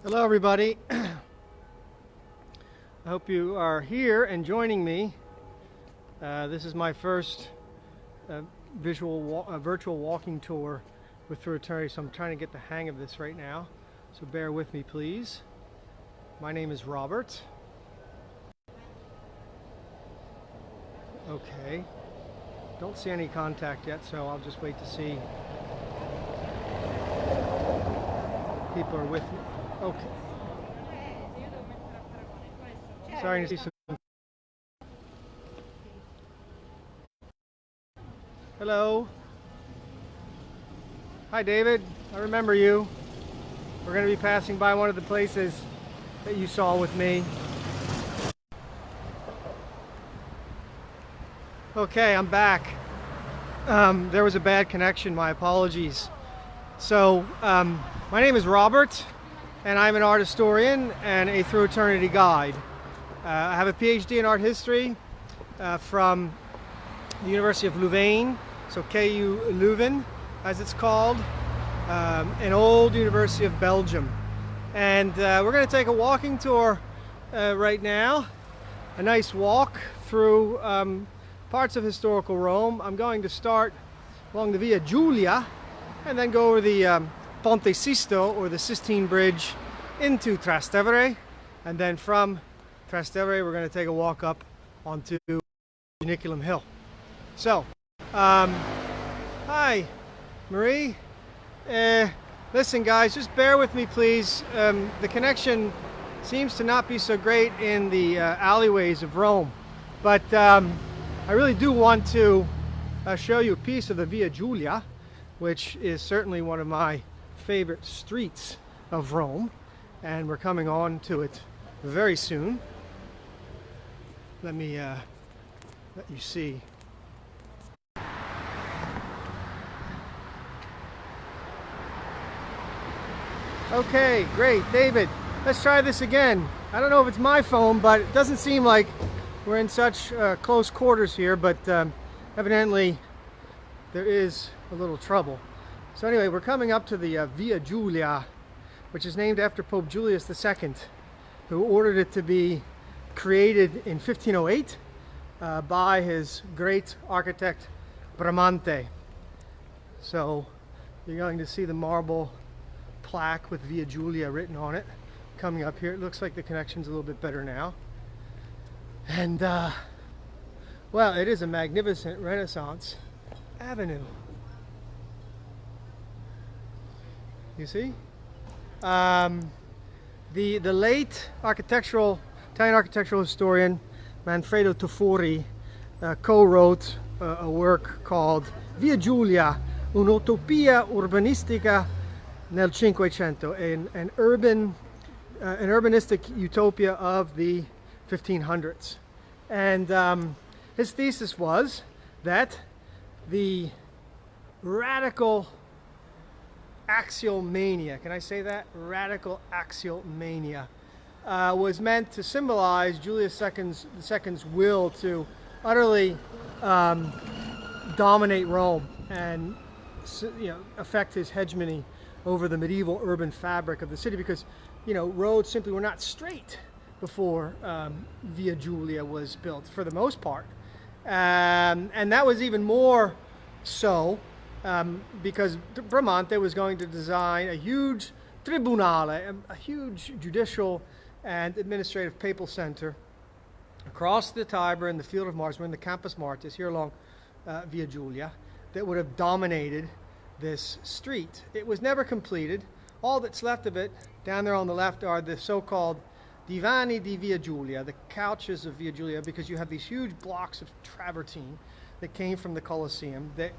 Hello everybody. I hope you are here and joining me. This is my first virtual walking tour with Fiorentini, so I'm trying to get the hang of this right now. So bear with me, please. My name is Robert. Okay. Don't see any contact yet, so I'll just wait to see. People are with me. Okay. Sorry to see some. Hello. Hi, David. I remember you. We're going to be passing by one of the places that you saw with me. Okay, I'm back. There was a bad connection. My apologies. So, my name is Robert, and I'm an art historian and a Through Eternity guide. I have a PhD in art history from the University of Louvain, so KU Leuven, as it's called, an old university of Belgium. And we're going to take a walking tour right now, a nice walk through parts of historical Rome. I'm going to start along the Via Giulia and then go over the Ponte Sisto, or the Sistine Bridge, into Trastevere, and then from Trastevere we're going to take a walk up onto Janiculum Hill. So, hi, Marie. Listen, guys, just bear with me, please. The connection seems to not be so great in the alleyways of Rome, but I really do want to show you a piece of the Via Giulia, which is certainly one of my favorite streets of Rome, and we're coming on to it very soon. Let me let you see. Okay, great, David. Let's try this again. I don't know if it's my phone, but it doesn't seem like we're in such close quarters here, but evidently there is a little trouble. So anyway, we're coming up to the Via Giulia, which is named after Pope Julius II, who ordered it to be created in 1508 by his great architect Bramante. So you're going to see the marble plaque with Via Giulia written on it coming up here. It looks like the connection's a little bit better now. And well, it is a magnificent Renaissance avenue. You see? The late Italian architectural historian Manfredo Tofori co-wrote a work called Via Giulia, un'utopia urbanistica nel Cinquecento, an urbanistic utopia of the 1500s. And his thesis was that the radical axial mania, can I say that? Radical axial mania was meant to symbolize Julius II's will to utterly dominate Rome and affect his hegemony over the medieval urban fabric of the city, because roads simply were not straight before Via Giulia was built, for the most part, and that was even more so because Bramante was going to design a huge tribunale, a huge judicial and administrative papal center across the Tiber in the Field of Mars. We're in the Campus Martis here along Via Giulia, that would have dominated this street. It was never completed. All that's left of it down there on the left are the so-called divani di Via Giulia, the couches of Via Giulia, because you have these huge blocks of travertine that came from the Colosseum that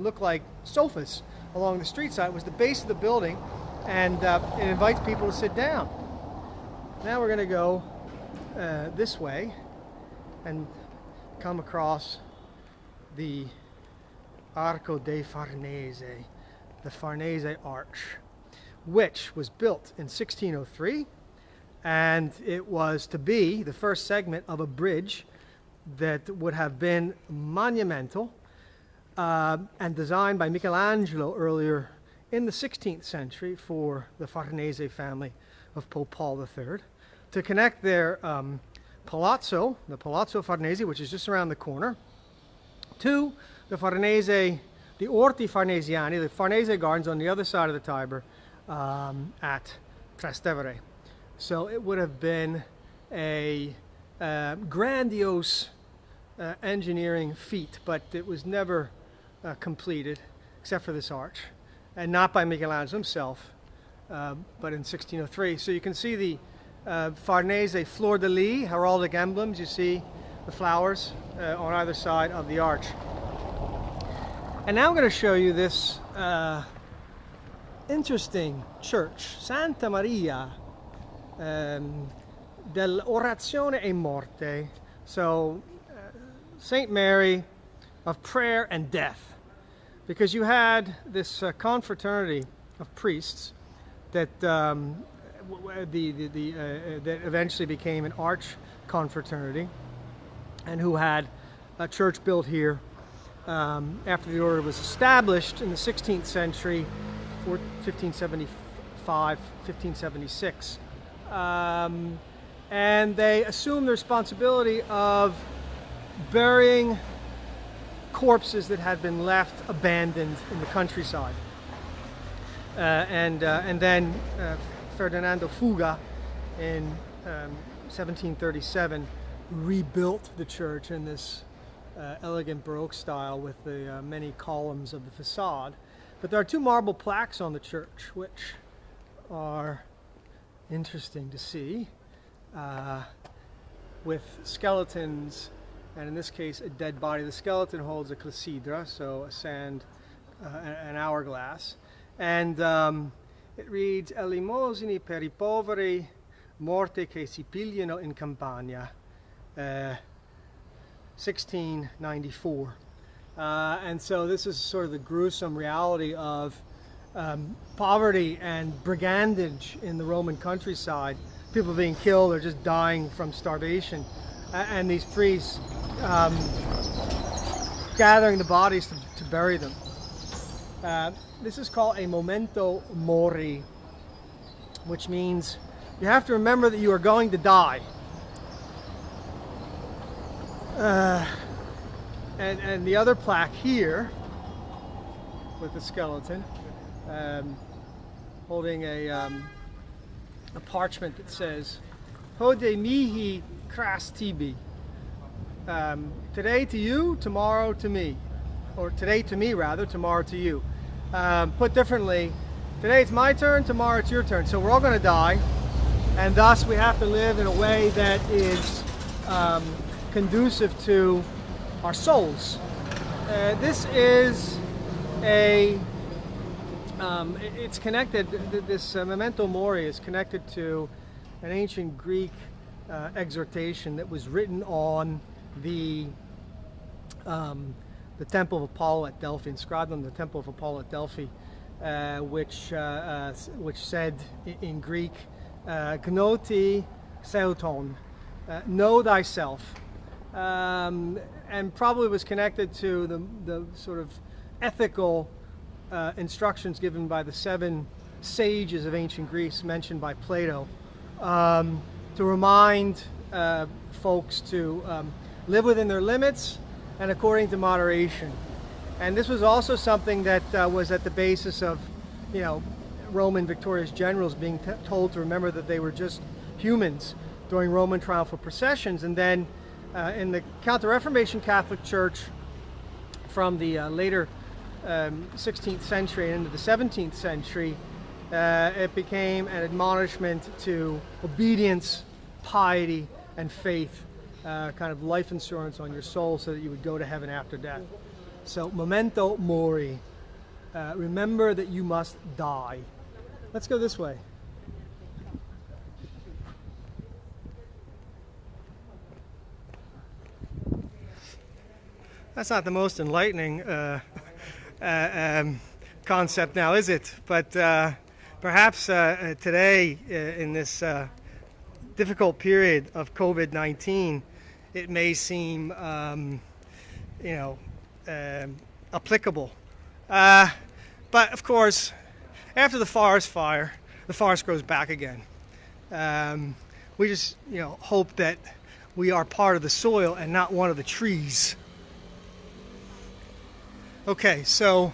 look like sofas along the street side. It was the base of the building, and it invites people to sit down. Now we're going to go this way and come across the Arco dei Farnese, the Farnese Arch, which was built in 1603, and it was to be the first segment of a bridge that would have been monumental and designed by Michelangelo earlier in the 16th century for the Farnese family of Pope Paul III to connect their palazzo, the Palazzo Farnese, which is just around the corner, to the Farnese, the Orti Farnesiani, the Farnese Gardens on the other side of the Tiber at Trastevere. So it would have been a grandiose engineering feat, but it was never completed except for this arch, and not by Michelangelo himself, but in 1603. So you can see the Farnese fleur-de-lis, heraldic emblems. You see the flowers on either side of the arch. And now I'm going to show you this interesting church, Santa Maria dell'Orazione e Morte. So Saint Mary of prayer and death, because you had this confraternity of priests that that eventually became an arch confraternity, and who had a church built here after the order was established in the 16th century, 1575, 1576. And they assumed the responsibility of burying corpses that had been left abandoned in the countryside. And then Ferdinando Fuga in 1737 rebuilt the church in this elegant Baroque style with the many columns of the facade. But there are two marble plaques on the church which are interesting to see, with skeletons, and in this case a dead body. The skeleton holds a clepsydra, so a sand, an hourglass, and it reads Elemosini per I poveri morte che si pigliano in campagna, 1694. And so this is sort of the gruesome reality of poverty and brigandage in the Roman countryside. People being killed or just dying from starvation, and these priests gathering the bodies to bury them. This is called a memento mori, which means you have to remember that you are going to die. And the other plaque here with the skeleton holding a parchment that says Hode mihi cras tibi, today to you, tomorrow to me, or today to me rather, tomorrow to you. Put differently, today it's my turn, tomorrow it's your turn. So we're all going to die, and thus we have to live in a way that is conducive to our souls. This is it's connected, this memento mori is connected to an ancient Greek exhortation that was written on the Temple of Apollo at Delphi, inscribed on the Temple of Apollo at Delphi, which said in Greek, gnoti seauton, know thyself, and probably was connected to the sort of ethical instructions given by the 7 sages of ancient Greece mentioned by Plato, to remind folks to live within their limits and according to moderation. And this was also something that was at the basis of, Roman victorious generals being told to remember that they were just humans during Roman triumphal processions. And then in the Counter-Reformation Catholic Church from the later 16th century and into the 17th century, it became an admonishment to obedience, piety, and faith, kind of life insurance on your soul so that you would go to heaven after death. So, memento mori, remember that you must die. Let's go this way. That's not the most enlightening concept now, is it? But perhaps today, in this difficult period of COVID-19, it may seem, applicable. But of course, after the forest fire, the forest grows back again. We just, hope that we are part of the soil and not one of the trees. Okay, so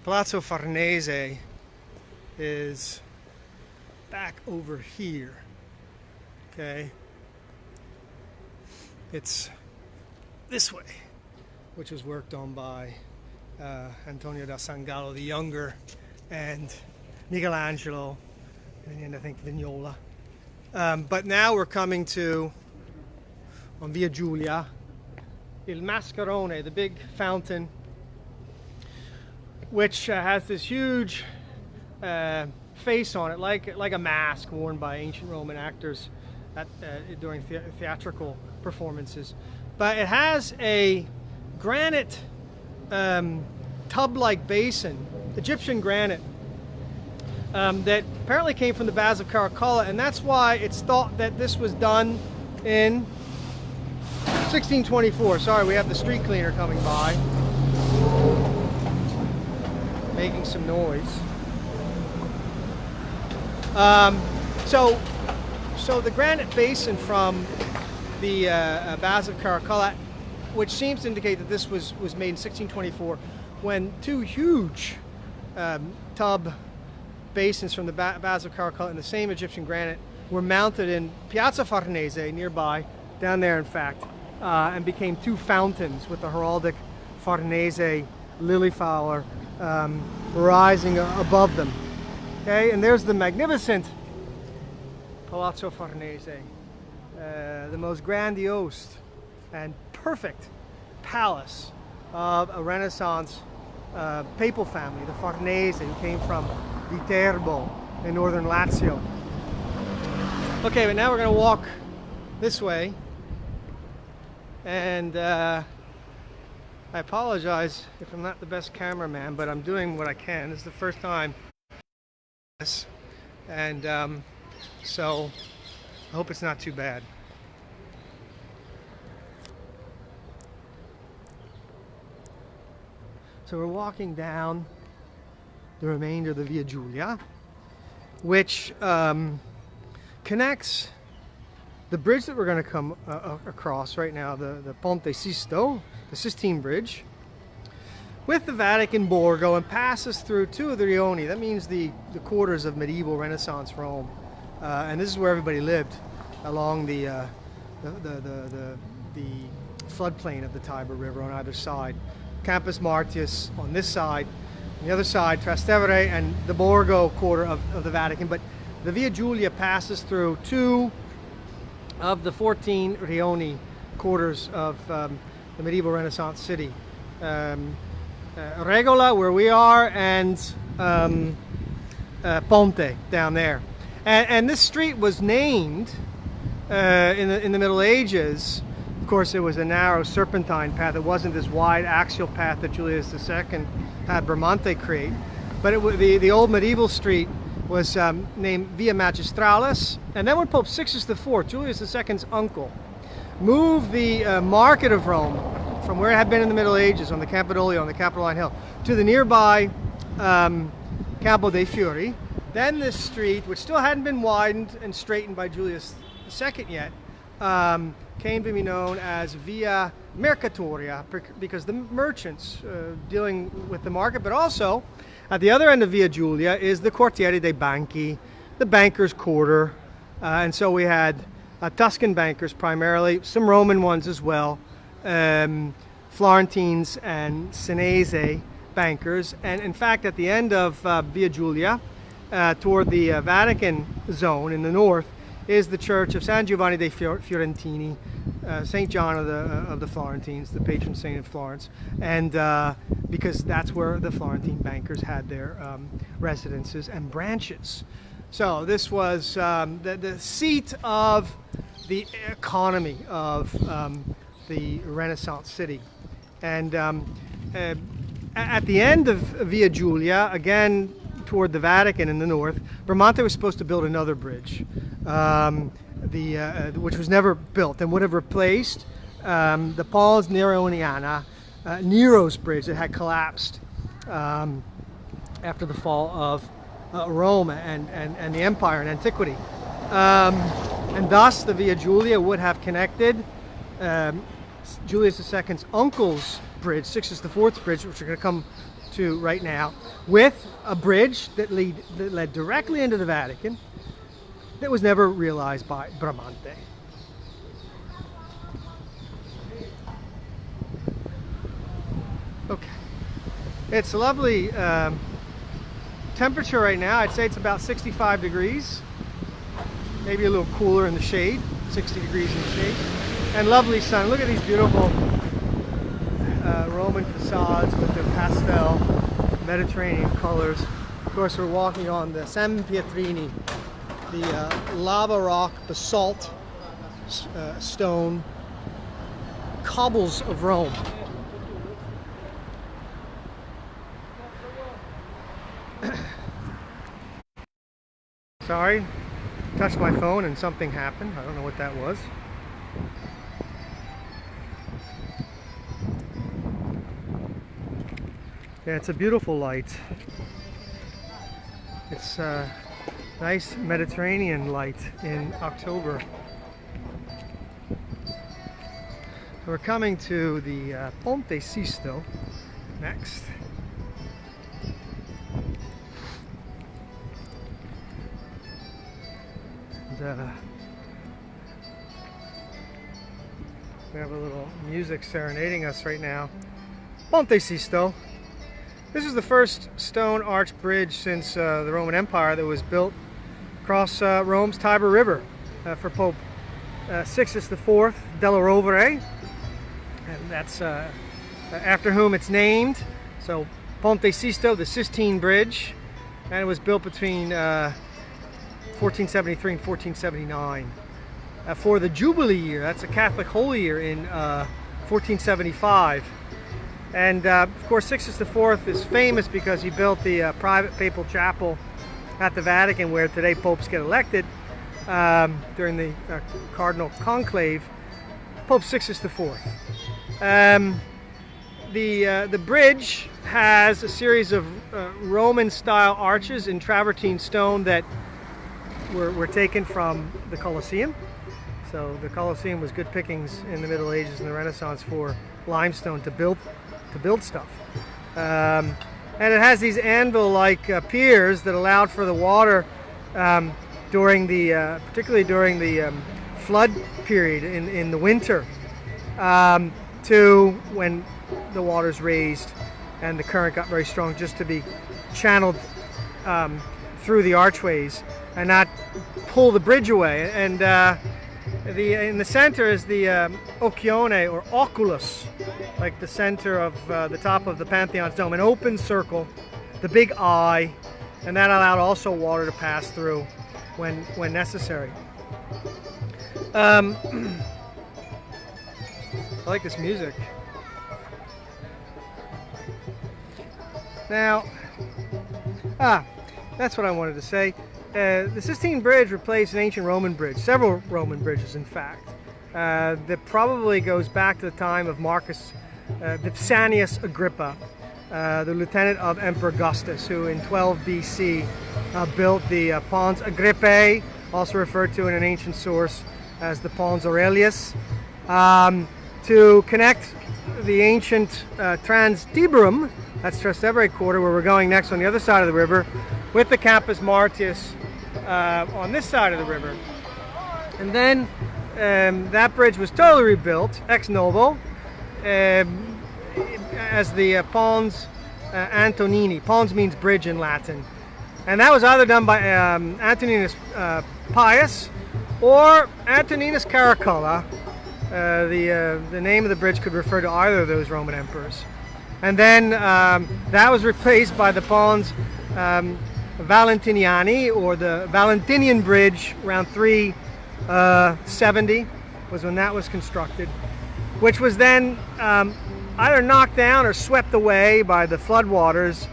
Palazzo Farnese is back over here. Okay, it's this way, which was worked on by Antonio da San Gallo the Younger and Michelangelo, and I think Vignola. But now we're coming to, on Via Giulia, Il Mascherone, the big fountain, which has this huge face on it, like a mask worn by ancient Roman actors during theatrical performances. But it has a granite tub-like basin, Egyptian granite, that apparently came from the Baths of Caracalla, and that's why it's thought that this was done in 1624. Sorry, we have the street cleaner coming by, making some noise. So the granite basin from the Baths of Caracalla, which seems to indicate that this was made in 1624, when two huge tub basins from the Baths of Caracalla in the same Egyptian granite were mounted in Piazza Farnese nearby, down there in fact, and became two fountains with the heraldic Farnese lily flower rising above them. Okay, and there's the magnificent Palazzo Farnese, the most grandiose and perfect palace of a Renaissance papal family, the Farnese, who came from Viterbo in northern Lazio. Okay, but now we're going to walk this way, and I apologize if I'm not the best cameraman, but I'm doing what I can. This is the first time, and so I hope it's not too bad. So we're walking down the remainder of the Via Giulia, which connects the bridge that we're going to come across right now, the Ponte Sisto, the Sistine Bridge, with the Vatican Borgo, and passes through two of the Rioni. That means the quarters of medieval Renaissance Rome, and this is where everybody lived along the floodplain of the Tiber River on either side. Campus Martius on this side, on the other side Trastevere and the Borgo quarter of the Vatican. But the Via Giulia passes through two of the 14 Rioni quarters of the medieval Renaissance city. Regola, where we are, and Ponte down there. And this street was named in the Middle Ages. Of course, it was a narrow serpentine path. It wasn't this wide axial path that Julius II had Bramante create. But the old medieval street was named Via Magistralis. And then when Pope Sixtus IV, Julius II's uncle, moved the market of Rome from where it had been in the Middle Ages on the Campidoglio, on the Capitoline Hill, to the nearby Campo dei Fiori, then this street, which still hadn't been widened and straightened by Julius II yet, came to be known as Via Mercatoria, because the merchants dealing with the market, but also at the other end of Via Giulia is the Quartiere dei Banchi, the bankers' quarter. And so we had Tuscan bankers primarily, some Roman ones as well, Florentines and Senese bankers. And in fact, at the end of Via Giulia, toward the Vatican zone in the north, is the church of San Giovanni dei Fiorentini, St. John of the Florentines, the patron saint of Florence, and because that's where the Florentine bankers had their residences and branches. So this was the seat of the economy of the Renaissance city. And at the end of Via Giulia, again toward the Vatican in the north, Bramante was supposed to build another bridge, which was never built and would have replaced the Pons Neroniana, Nero's bridge that had collapsed after the fall of Rome and the empire in antiquity. And thus the Via Giulia would have connected Julius II's uncle's bridge, Sixtus IV bridge, which we're going to come to right now, with a bridge that led directly into the Vatican that was never realized by Bramante. Okay, it's a lovely temperature right now. I'd say it's about 65 degrees, maybe a little cooler in the shade, 60 degrees in the shade, and lovely sun. Look at these beautiful Roman facades with their pastel Mediterranean colors. Of course, we're walking on the San Pietrini, the lava rock basalt stone cobbles of Rome. Sorry, touched my phone and something happened. I don't know what that was. Yeah, it's a beautiful light. It's a nice Mediterranean light in October. We're coming to the Ponte Sisto next. And, we have a little music serenading us right now. Ponte Sisto. This is the first stone arch bridge since the Roman Empire that was built across Rome's Tiber River for Pope Sixtus IV della Rovere, and that's after whom it's named. So Ponte Sisto, the Sistine Bridge, and it was built between 1473 and 1479 for the Jubilee year. That's a Catholic holy year in 1475. And of course, Sixtus IV is famous because he built the private papal chapel at the Vatican, where today popes get elected during the cardinal conclave. Pope Sixtus IV. The bridge has a series of Roman-style arches in travertine stone that were taken from the Colosseum. So the Colosseum was good pickings in the Middle Ages and the Renaissance for limestone to build stuff. And it has these anvil-like piers that allowed for the water during the, particularly during the flood period in the winter, to when the water's raised and the current got very strong, just to be channeled through the archways and not pull the bridge away. And in the center is the occhione, or oculus, like the center of the top of the Pantheon's dome, an open circle, the big eye, and that allowed also water to pass through when necessary. I like this music. Now, that's what I wanted to say. The Sistine Bridge replaced an ancient Roman bridge, several Roman bridges in fact, that probably goes back to the time of Marcus Vipsanius Agrippa, the lieutenant of Emperor Augustus, who in 12 BC built the Pons Agrippae, also referred to in an ancient source as the Pons Aurelius, to connect the ancient Trans Tiberum, that's Trastevere Quarter, where we're going next on the other side of the river, with the Campus Martius on this side of the river. And then that bridge was totally rebuilt ex novo as the Pons Antonini. Pons means bridge in Latin. And that was either done by Antoninus Pius or Antoninus Caracalla. The name of the bridge could refer to either of those Roman emperors. And then that was replaced by the Pons Valentiniani, or the Valentinian Bridge, around 370 was when that was constructed, which was then either knocked down or swept away by the floodwaters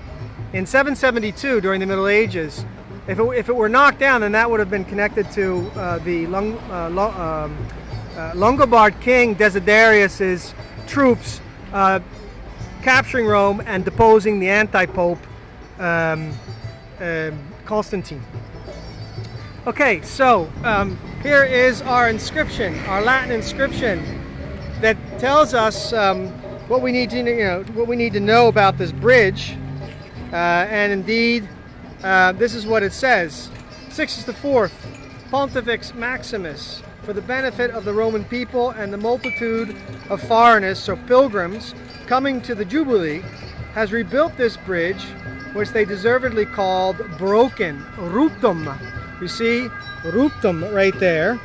in 772 during the Middle Ages. If it were knocked down, then that would have been connected to the Longobard king Desiderius's troops capturing Rome and deposing the anti-pope Constantine. Okay, so here is our inscription, our Latin inscription that tells us what we need to know about this bridge. And indeed, this is what it says: Sixtus IV, Pontifex Maximus, for the benefit of the Roman people and the multitude of foreigners, so pilgrims, coming to the Jubilee, has rebuilt this bridge, which they deservedly called broken, ruptum. You see, ruptum right there.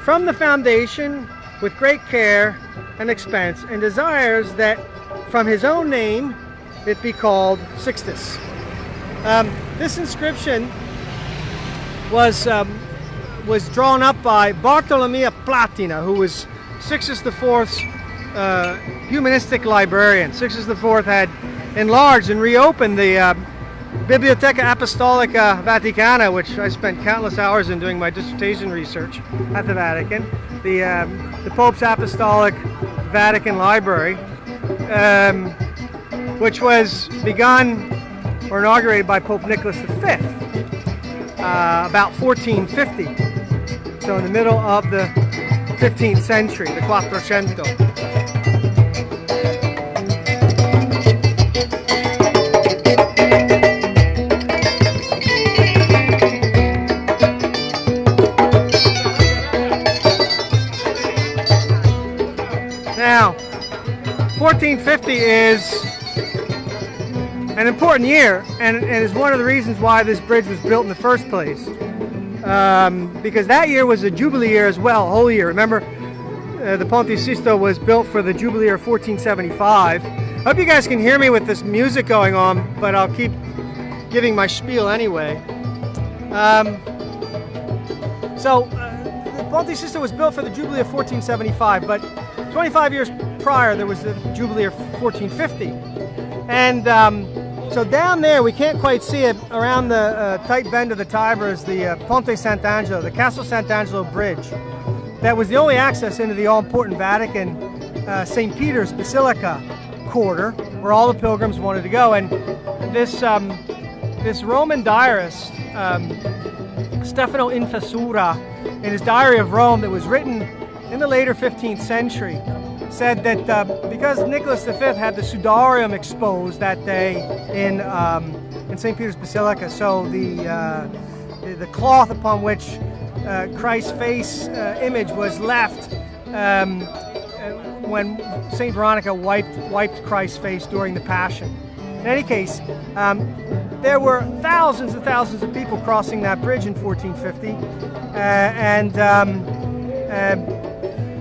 From the foundation with great care and expense, and desires that from his own name it be called Sixtus. This inscription was drawn up by Bartolomeo Platina, who was Sixtus IV's humanistic librarian. Sixtus IV had enlarged and reopened the Bibliotheca Apostolica Vaticana, which I spent countless hours in doing my dissertation research at the Vatican, the Pope's Apostolic Vatican Library, which was begun or inaugurated by Pope Nicholas V about 1450, so in the middle of the 15th century, the Quattrocento. Now, 1450 is an important year, and is one of the reasons why this bridge was built in the first place. Because that year was a Jubilee year as well, a whole year. Remember, the Ponte Sisto was built for the Jubilee year of 1475. I hope you guys can hear me with this music going on, but I'll keep giving my spiel anyway. The Ponte Sisto was built for the Jubilee of 1475, but 25 years prior there was the Jubilee of 1450. And so down there, we can't quite see it, around the tight bend of the Tiber is the Ponte Sant'Angelo, the Castle Sant'Angelo Bridge. That was the only access into the all-important Vatican St. Peter's Basilica quarter, where all the pilgrims wanted to go. And this Roman diarist, Stefano Infessura, in his Diary of Rome that was written in the later 15th century, said that because Nicholas V had the sudarium exposed that day in St. Peter's Basilica, so the cloth upon which Christ's face image was left when St. Veronica wiped Christ's face during the Passion. In any case, there were thousands and thousands of people crossing that bridge in 1450, and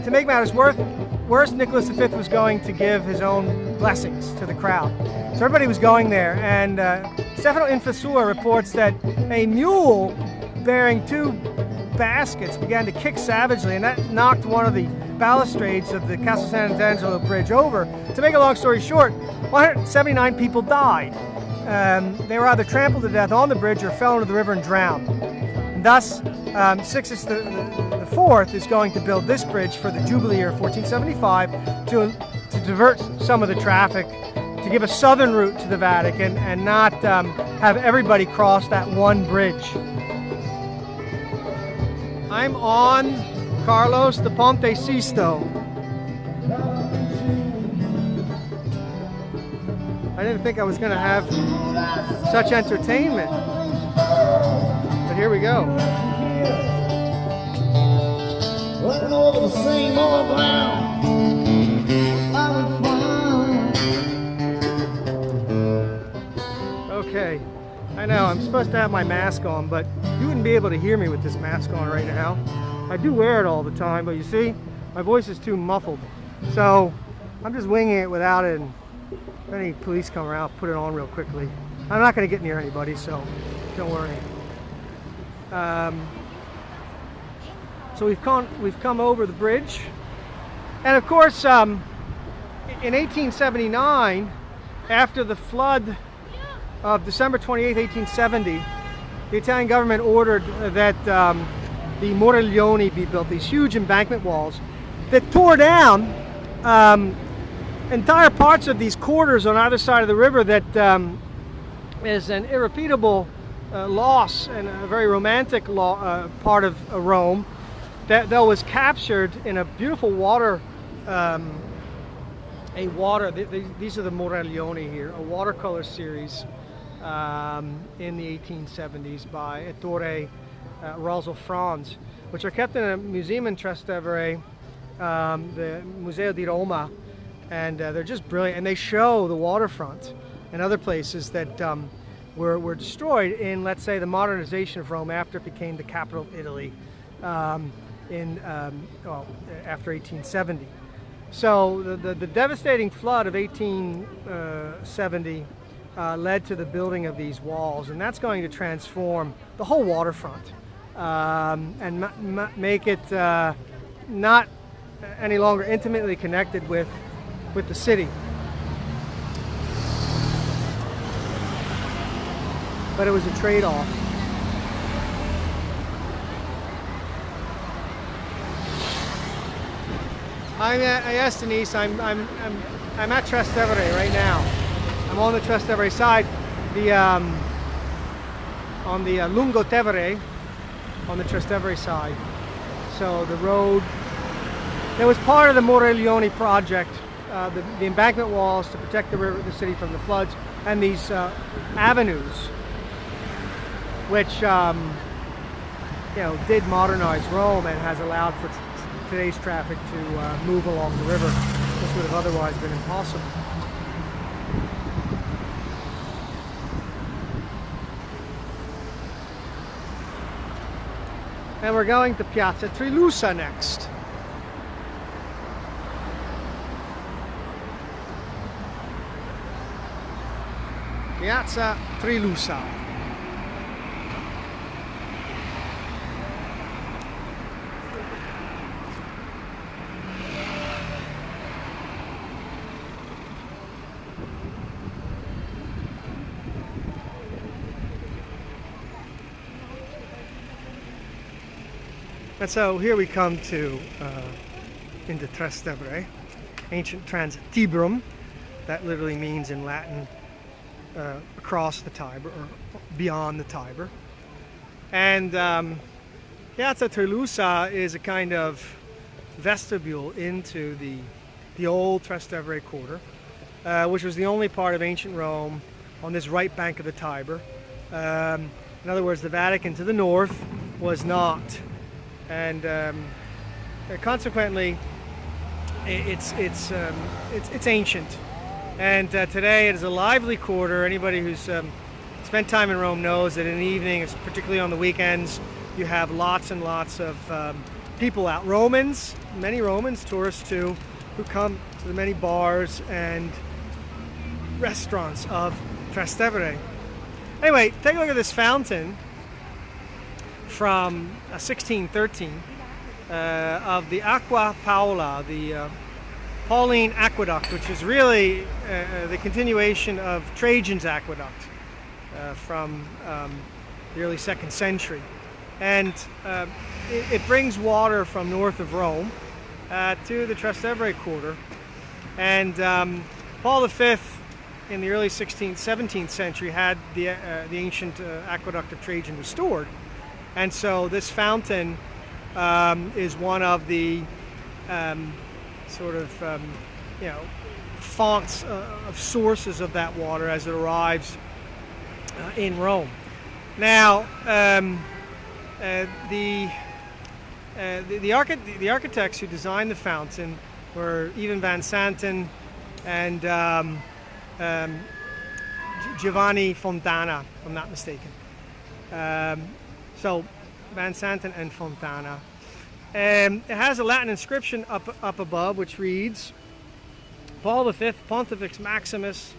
to make matters worse, Nicholas V was going to give his own blessings to the crowd. So everybody was going there, and Stefano Infessura reports that a mule bearing 2 baskets began to kick savagely, and that knocked one of the balustrades of the Castle Sant'Angelo Bridge over. To make a long story short, 179 people died. They were either trampled to death on the bridge or fell into the river and drowned. And thus, Sixtus IV is going to build this bridge for the Jubilee year of 1475 to divert some of the traffic, to give a southern route to the Vatican, and not have everybody cross that one bridge. I'm on Carlos the Ponte Sisto. I didn't think I was going to have such entertainment, but here we go. Running over the same old ground. Okay, I know I'm supposed to have my mask on, but you wouldn't be able to hear me with this mask on right now. I do wear it all the time, but you see, my voice is too muffled. So I'm just winging it without it, and if any police come around, I'll put it on real quickly. I'm not going to get near anybody, so don't worry. So we've come over the bridge, and of course, in 1879, after the flood of December 28, 1870, the Italian government ordered that the Moriglioni be built, these huge embankment walls that tore down entire parts of these quarters on either side of the river that is an irrepeatable loss and a very romantic part of Rome that though was captured in a beautiful water, these are the Muraglioni here, a watercolor series in the 1870s by Ettore Rosso Franz, which are kept in a museum in Trastevere, the Museo di Roma, and they're just brilliant, and they show the waterfront and other places that were destroyed in, let's say, the modernization of Rome after it became the capital of Italy after 1870. So the devastating flood of 1870 led to the building of these walls, and that's going to transform the whole waterfront and make it not any longer intimately connected with the city. But it was a trade-off. Yes, Denise, I'm at Trastevere right now. I'm on the Trastevere side, on the Lungotevere, on the Trastevere side. So the road that was part of the Muraglioni project, the embankment walls to protect the city from the floods, and these avenues, which did modernize Rome and has allowed for today's traffic to move along the river, which would have otherwise been impossible. And we're going to Piazza Trillusa next. Piazza Trillusa. And so here we come to into Trastevere, ancient Trans-Tiberum. That literally means in Latin across the Tiber or beyond the Tiber. And Piazza Trillusa is a kind of vestibule into the old Trastevere quarter, which was the only part of ancient Rome on this right bank of the Tiber. In other words, the Vatican to the north was not. And consequently, it's ancient. And today it is a lively quarter. Anybody who's spent time in Rome knows that in the evening, particularly on the weekends, you have lots and lots of people out. Romans, many Romans, tourists too, who come to the many bars and restaurants of Trastevere. Anyway, take a look at this fountain from 1613 of the Aqua Paola, the Pauline Aqueduct, which is really the continuation of Trajan's aqueduct from the early 2nd century. And it brings water from north of Rome to the Trastevere quarter. And Paul V in the early 16th, 17th century had the ancient aqueduct of Trajan restored. And so this fountain is one of the fonts of sources of that water as it arrives in Rome. Now, the architects who designed the fountain were Ivan van Santen and Giovanni Fontana, if I'm not mistaken. So Van Santen and Fontana. It has a Latin inscription up above, which reads, Paul V, Pontifex Maximus,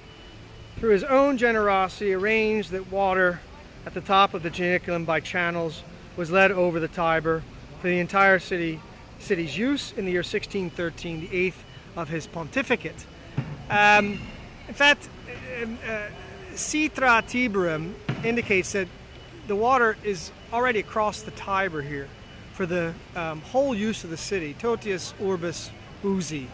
through his own generosity, arranged that water at the top of the Geniculum by channels was led over the Tiber for the entire city's use in the year 1613, the 8th of his pontificate. In fact, Citra Tiberum indicates that the water is already across the Tiber here for the whole use of the city, totius urbis usi.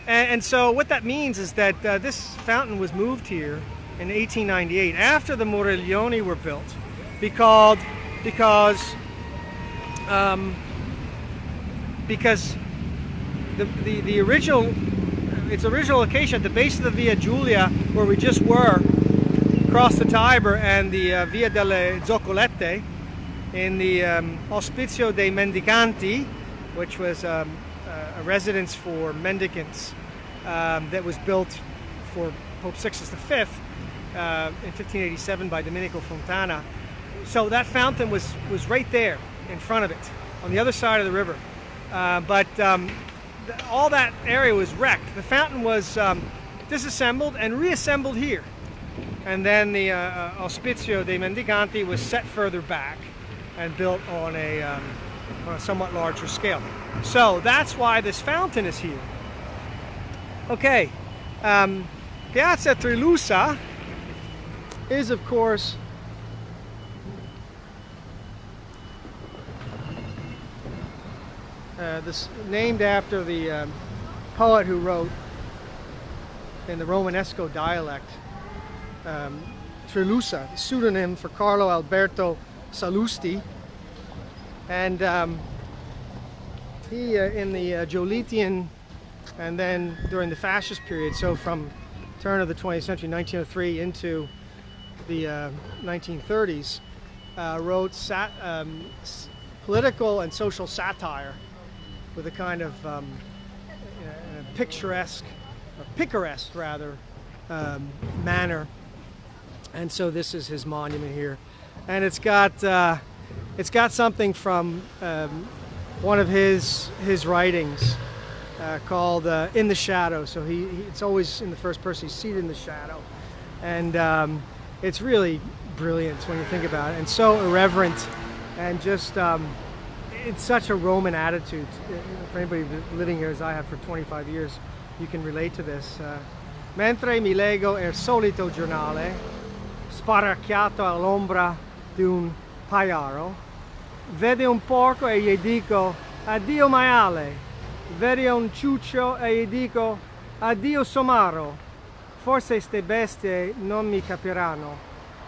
And so what that means is that this fountain was moved here in 1898 after the Moriglioni were built, because the original, its original location at the base of the Via Giulia, where we just were, across the Tiber, and the Via delle Zoccolette, in the Ospizio dei Mendicanti, which was a residence for mendicants that was built for Pope Sixtus V in 1587 by Domenico Fontana. So that fountain was right there in front of it, on the other side of the river. But all that area was wrecked. The fountain was disassembled and reassembled here. And then the Ospizio dei Mendicanti was set further back and built on a somewhat larger scale. So that's why this fountain is here. Okay, Piazza Trillusa is, of course, this named after the poet who wrote in the Romanesco dialect, Trillusa, the pseudonym for Carlo Alberto Sallusti, and he in the Giolitian and then during the fascist period, so from turn of the 20th century, 1903 into the 1930s, wrote political and social satire with a kind of picturesque, or picaresque rather, manner. And so this is his monument here, and it's got something from one of his writings called "In the Shadow." So it's always in the first person. He's seated in the shadow, and it's really brilliant when you think about it, and so irreverent, and just it's such a Roman attitude. For anybody living here as I have for 25 years, you can relate to this. Mentre mi leggo il solito giornale, sparacchiato all'ombra di un pagliaro, vede un porco e gli dico addio maiale, vede un ciuccio e gli dico addio somaro. Forse ste bestie non mi capiranno,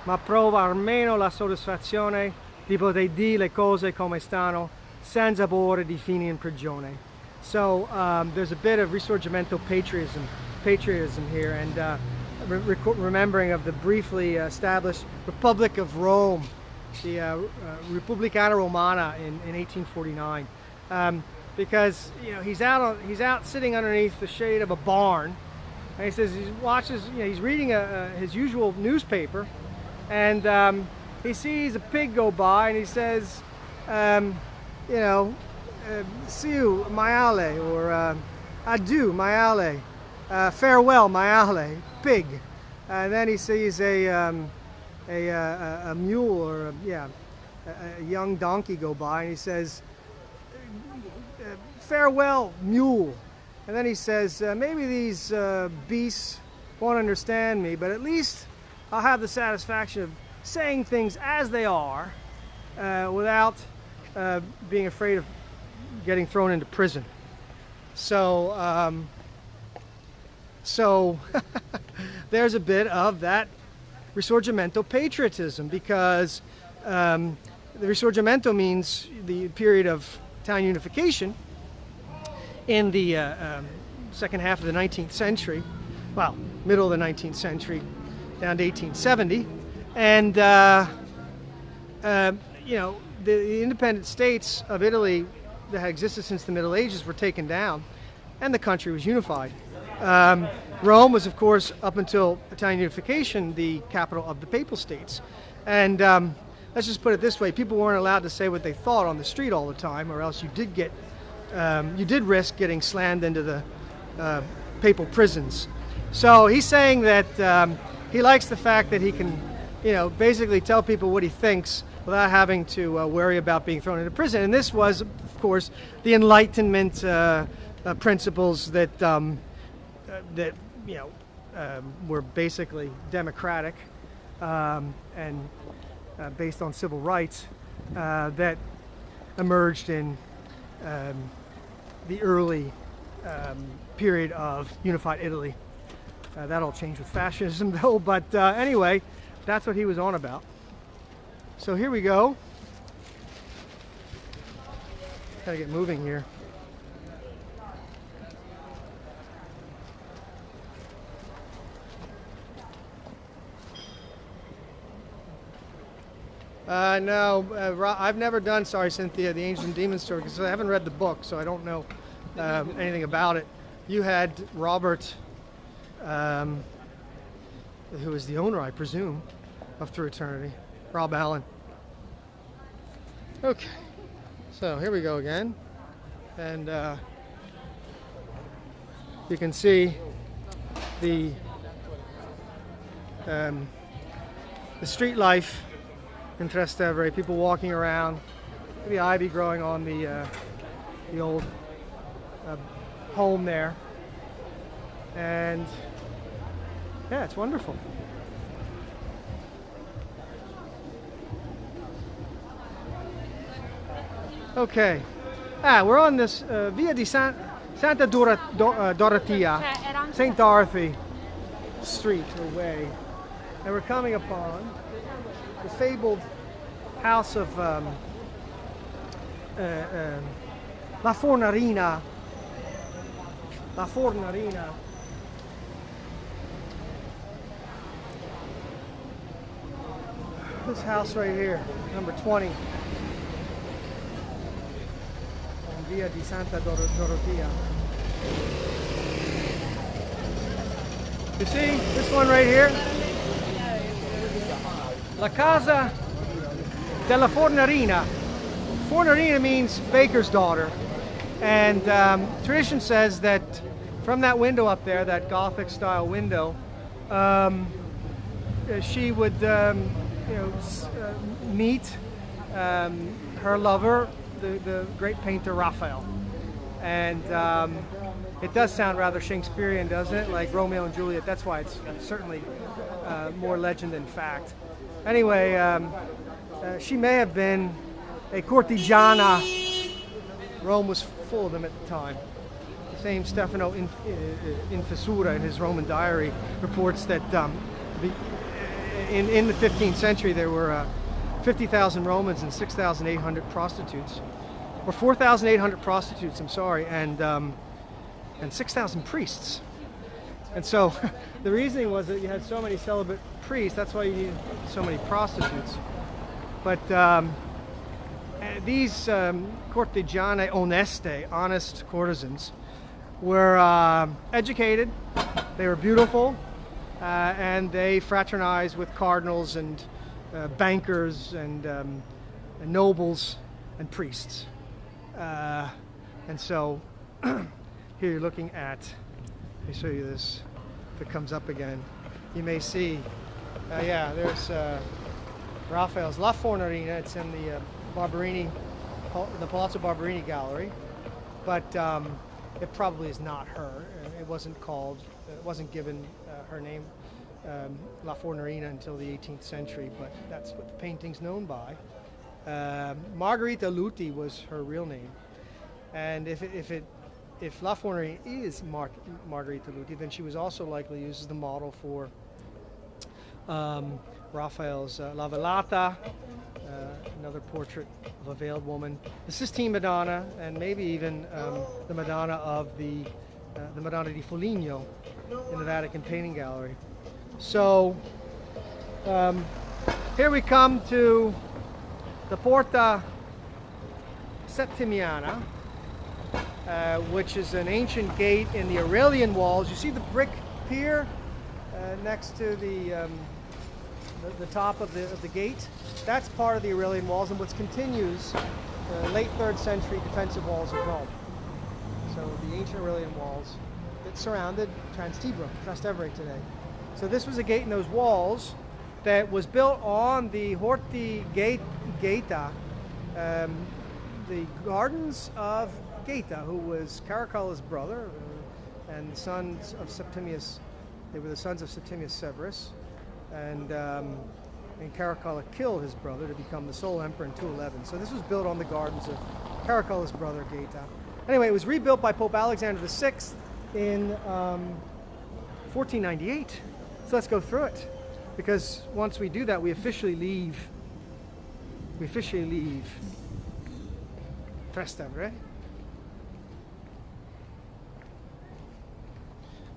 ma provo almeno la soddisfazione di poter dire le cose come stanno, senza paura di fini in prigione. So there's a bit of Risorgimento patriotism here, and remembering of the briefly established Republic of Rome, the Repubblicana Romana in 1849, because he's out sitting underneath the shade of a barn, and he says he's reading his usual newspaper, and he sees a pig go by, and he says, "Siu maiale," or "Adieu maiale," "Farewell maiale," pig. And then he sees a mule, or a young donkey go by, and he says, "Farewell mule." And then he says, maybe these beasts won't understand me, but at least I'll have the satisfaction of saying things as they are without being afraid of getting thrown into prison. So there's a bit of that Risorgimento patriotism, because the Risorgimento means the period of Italian unification in the second half of the 19th century, well, middle of the 19th century down to 1870, and the independent states of Italy that had existed since the Middle Ages were taken down, and the country was unified. Rome was, of course, up until Italian unification, the capital of the Papal States. And let's just put it this way: people weren't allowed to say what they thought on the street all the time, or else you did risk getting slammed into the papal prisons. So he's saying that he likes the fact that he can, basically tell people what he thinks without having to worry about being thrown into prison. And this was, of course, the Enlightenment principles that were basically democratic and based on civil rights that emerged in the early period of unified Italy. That all changed with fascism though, but anyway, that's what he was on about. So here we go. Gotta get moving here. No, I've never done, sorry Cynthia, the Angels and Demons story because I haven't read the book, so I don't know anything about it. You had Robert, who is the owner, I presume, of Through Eternity, Rob Allen. Okay, so here we go again, and you can see the street life in Trastevere, people walking around, the ivy growing on the old home there, and yeah, it's wonderful. Okay, we're on this Via di Santa Dorotea, St. Dorothy Street or way, and we're coming upon the fabled house of La Fornarina. La Fornarina. This house right here, number 20, on Via di Santa Dorotea. You see this one right here? La Casa della Fornarina. Fornarina means baker's daughter, and tradition says that from that window up there, that Gothic style window, she would meet her lover, the great painter Raphael. And it does sound rather Shakespearean, doesn't it? Like Romeo and Juliet. That's why it's certainly more legend than fact. Anyway, she may have been a cortigiana. Rome was full of them at the time. The same Stefano Infessura in his Roman diary reports that in the 15th century there were 50,000 Romans and 6,800 prostitutes, or 4,800 prostitutes, I'm sorry, and 6,000 priests. And so the reasoning was that you had so many celibate priests, that's why you needed so many prostitutes. But these cortigiane oneste, honest courtesans, were educated, they were beautiful, and they fraternized with cardinals and bankers and nobles and priests. And so here you're looking at, let me show you this, if it comes up again, you may see, yeah, there's Raphael's La Fornarina. It's in the Barberini, the Palazzo Barberini gallery, but it probably is not her. It wasn't called, it wasn't given her name, La Fornarina, until the 18th century, but that's what the painting's known by. Margherita Luti was her real name, and if La Fornarina is Margherita Luti, then she was also likely used as the model for Raphael's La Velata, another portrait of a veiled woman, the Sistine Madonna, and maybe even the Madonna of the Madonna di Foligno in the Vatican Painting Gallery. So here we come to the Porta Septimiana, which is an ancient gate in the Aurelian walls. You see the brick pier next to the top of the gate? That's part of the Aurelian walls, and what continues late 3rd century defensive walls of Rome. So the ancient Aurelian walls that surrounded Trastevere today. So this was a gate in those walls that was built on the Horti Gaeta, the gardens of Gaeta, who was Caracalla's brother, and the sons of Septimius. They were the sons of Septimius Severus, and Caracalla killed his brother to become the sole emperor in 211. So this was built on the gardens of Caracalla's brother Gaeta, Anyway, it was rebuilt by Pope Alexander VI in 1498. So let's go through it, because once we do that, we officially leave. Trastevere.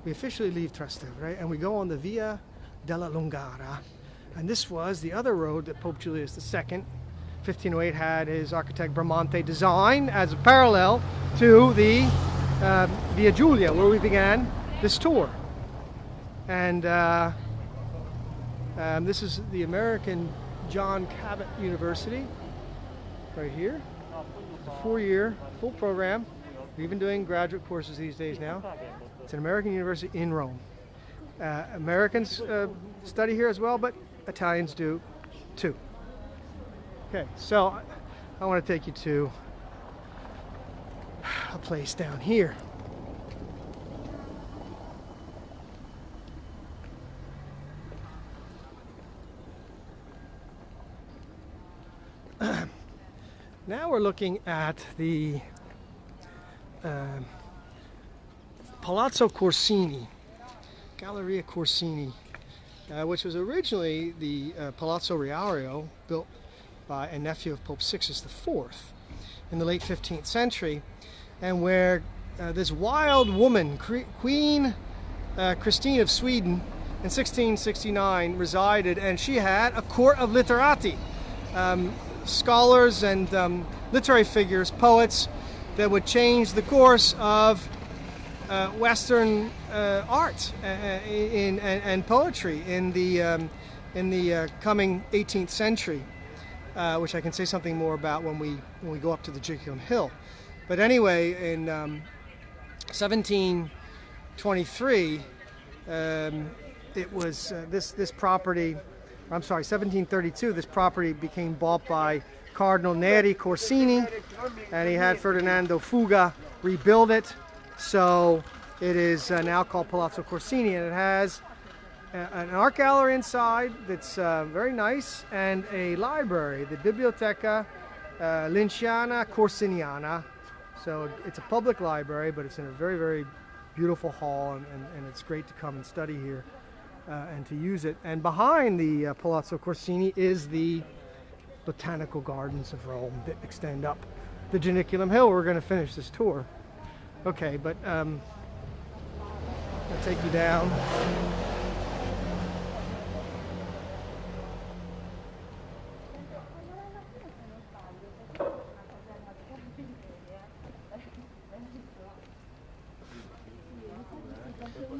We officially leave Trastevere, and we go on the Via della Lungara. And this was the other road that Pope Julius II, 1508, had his architect Bramante design as a parallel to the Via Giulia, where we began this tour. And this is the American John Cabot University, right here. It's a 4-year full program. We're even doing graduate courses these days now. It's an American university in Rome. Americans study here as well, but Italians do too. Okay, so I want to take you to a place down here. Now we're looking at the Palazzo Corsini, Galleria Corsini, which was originally the Palazzo Riario, built by a nephew of Pope Sixtus IV in the late 15th century, and where this wild woman, Queen Christine of Sweden, in 1669 resided, and she had a court of literati, scholars and literary figures, poets, that would change the course of Western art and poetry in the coming 18th century, which I can say something more about when we go up to the Janiculum Hill. But anyway, in 1723, it was this property. I'm sorry, 1732. This property became bought by Cardinal Neri Corsini, and he had Ferdinando Fuga rebuild it. So it is now called Palazzo Corsini, and it has an art gallery inside that's very nice, and a library, the Biblioteca Linciana Corsiniana. So it's a public library, but it's in a very, very beautiful hall, and it's great to come and study here and to use it. And behind the Palazzo Corsini is the Botanical Gardens of Rome that extend up the Janiculum Hill. We're going to finish this tour. Okay, but I'll take you down.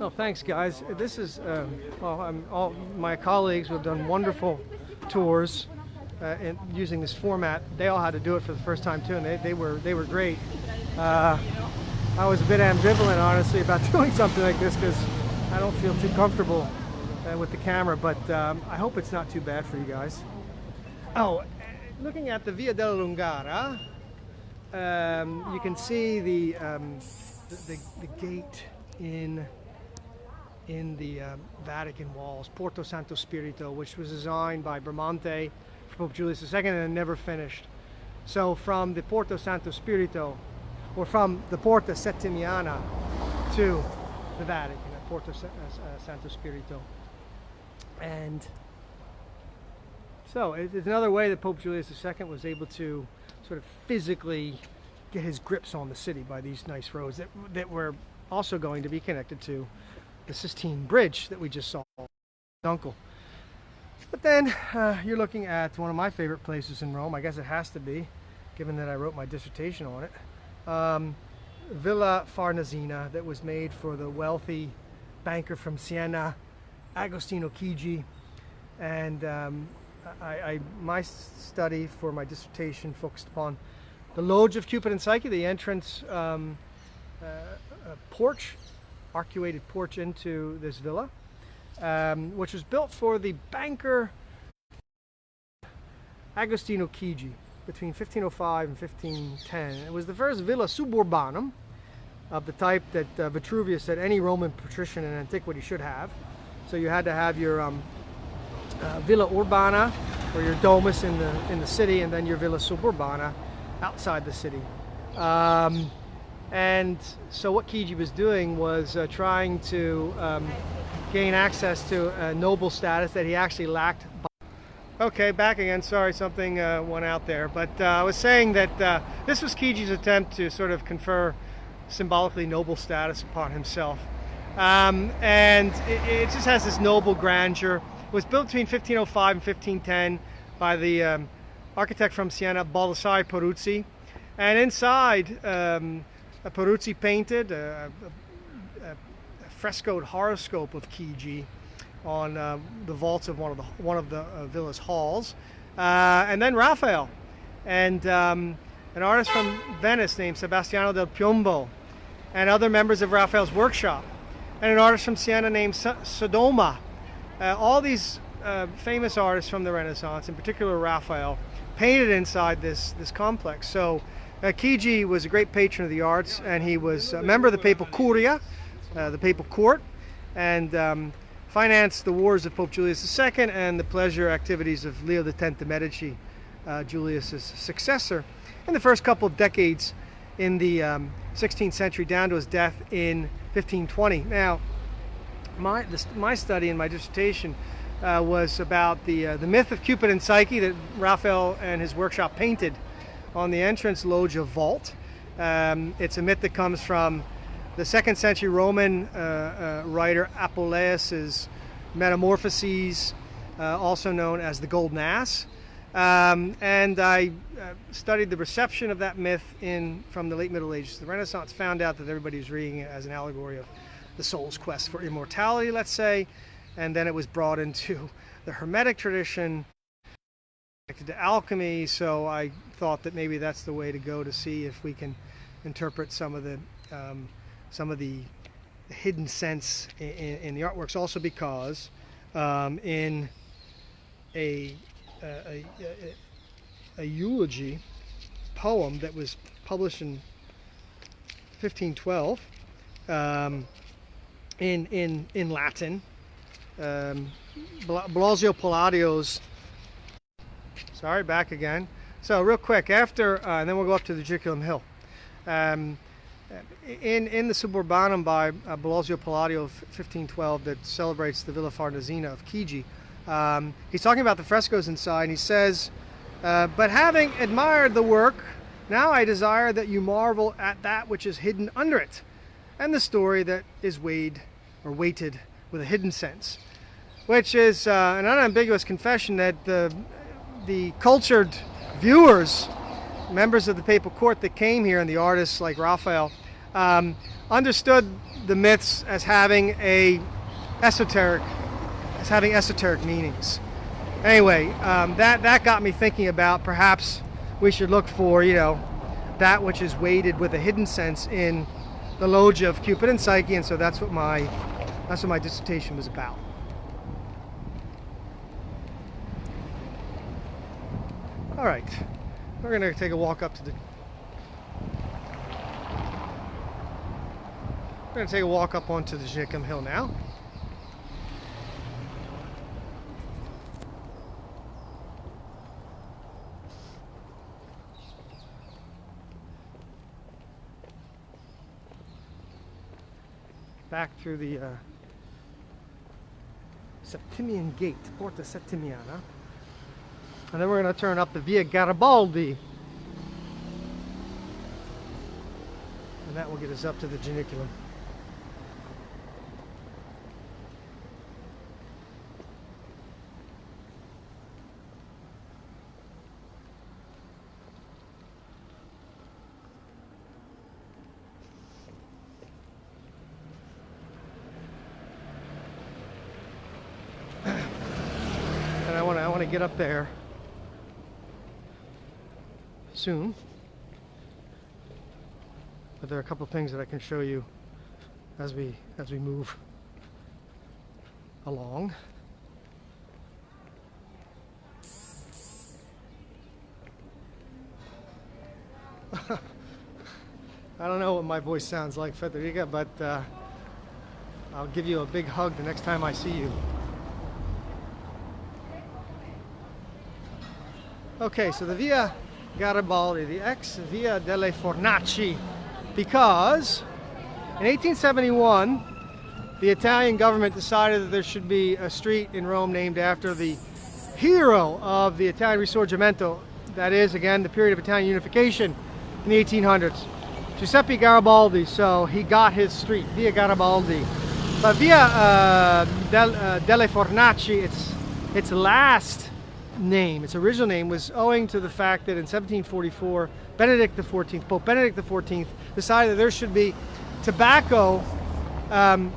Oh, thanks, guys. This is all my colleagues who have done wonderful tours and using this format. They all had to do it for the first time too, and they were great. I was a bit ambivalent, honestly, about doing something like this because I don't feel too comfortable with the camera, but I hope it's not too bad for you guys. Oh, looking at the Via della Lungara, you can see the gate in the Vatican walls, Porto Santo Spirito, which was designed by Bramante for Pope Julius II and never finished. So from the Porto Santo Spirito, or from the Porta Settimiana to the Vatican at Porto Santo Spirito. And so it's another way that Pope Julius II was able to sort of physically get his grips on the city by these nice roads that were also going to be connected to the Sistine Bridge that we just saw, Uncle. But then you're looking at one of my favorite places in Rome. I guess it has to be, given that I wrote my dissertation on it. Villa Farnesina, that was made for the wealthy banker from Siena, Agostino Chigi. And my study for my dissertation focused upon the Lodge of Cupid and Psyche, the entrance porch, arcuated porch into this villa, which was built for the banker Agostino Chigi between 1505 and 1510. It was the first villa suburbanum of the type that Vitruvius said any Roman patrician in antiquity should have. So you had to have your villa urbana, or your domus in the city, and then your villa suburbana outside the city. And so what Chigi was doing was trying to gain access to a noble status that he actually lacked. Okay, back again. Sorry, something went out there. But I was saying that this was Chigi's attempt to sort of confer symbolically noble status upon himself. And it just has this noble grandeur. It was built between 1505 and 1510 by the architect from Siena, Baldassare Peruzzi. And inside, Peruzzi painted a frescoed horoscope of Chigi on the vaults of one of the villa's halls. And then Raphael and an artist from Venice named Sebastiano del Piombo, and other members of Raphael's workshop, and an artist from Siena named Sodoma. All these famous artists from the Renaissance, in particular Raphael, painted inside this complex. So Chigi was a great patron of the arts, and he was a member of the Papal Curia, the Papal Court, and financed the wars of Pope Julius II and the pleasure activities of Leo X de' Medici, Julius's successor, in the first couple of decades in the 16th century down to his death in 1520. Now, my study and my dissertation was about the myth of Cupid and Psyche that Raphael and his workshop painted on the entrance loggia vault. It's a myth that comes from the 2nd century Roman writer Apuleius's Metamorphoses, also known as the Golden Ass. And I studied the reception of that myth from the late Middle Ages. The Renaissance found out that everybody was reading it as an allegory of the soul's quest for immortality, let's say, and then it was brought into the Hermetic tradition, connected to alchemy. So I thought that maybe that's the way to go to see if we can interpret some of the hidden sense in the artworks. Also because in a eulogy poem that was published in 1512 in Latin, Blasio Palladio's. Sorry, back again. So real quick, after and then we'll go up to the Janiculum Hill. In the Suburbanum by Blasio Palladio of 1512 that celebrates the Villa Farnesina of Chigi, he's talking about the frescoes inside, and he says, but having admired the work, now I desire that you marvel at that which is hidden under it, and the story that is weighted with a hidden sense, which is an unambiguous confession that the cultured viewers, members of the papal court that came here, and the artists like Raphael, understood the myths as having esoteric meanings. Anyway, that got me thinking about perhaps we should look for, that which is weighted with a hidden sense in the loggia of Cupid and Psyche, and so that's what my dissertation was about. All right, we're going to take a walk up to the. We're going to take a walk up onto the Janiculum Hill now. Back through the Septimian Gate, Porta Septimiana. And then we're going to turn up the Via Garibaldi. And that will get us up to the Geniculum. And I want to get up there soon, but there are a couple of things that I can show you as we move along. I don't know what my voice sounds like, Federica, but I'll give you a big hug the next time I see you. Okay, so the Via Garibaldi, the ex Via delle Fornaci, because in 1871, the Italian government decided that there should be a street in Rome named after the hero of the Italian Risorgimento, that is, again, the period of Italian unification in the 1800s, Giuseppe Garibaldi. So he got his street, Via Garibaldi. But Via delle Fornaci, its last name, its original name, was owing to the fact that in 1744, Pope Benedict XIV decided that there should be tobacco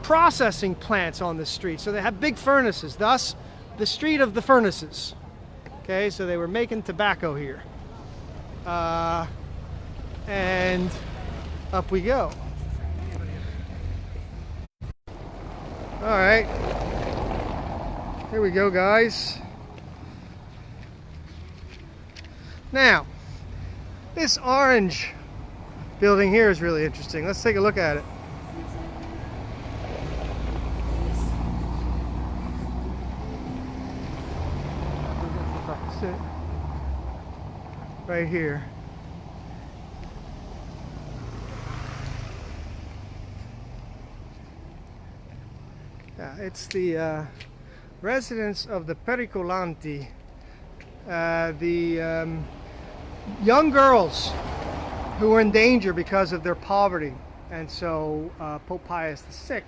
processing plants on the street. So they had big furnaces, thus the street of the furnaces. Okay, so they were making tobacco here. And up we go. All right, here we go, guys. Now, this orange building here is really interesting. Let's take a look at it. Right here. It's the residence of the Pericolanti, the young girls who were in danger because of their poverty. And so Pope Pius VI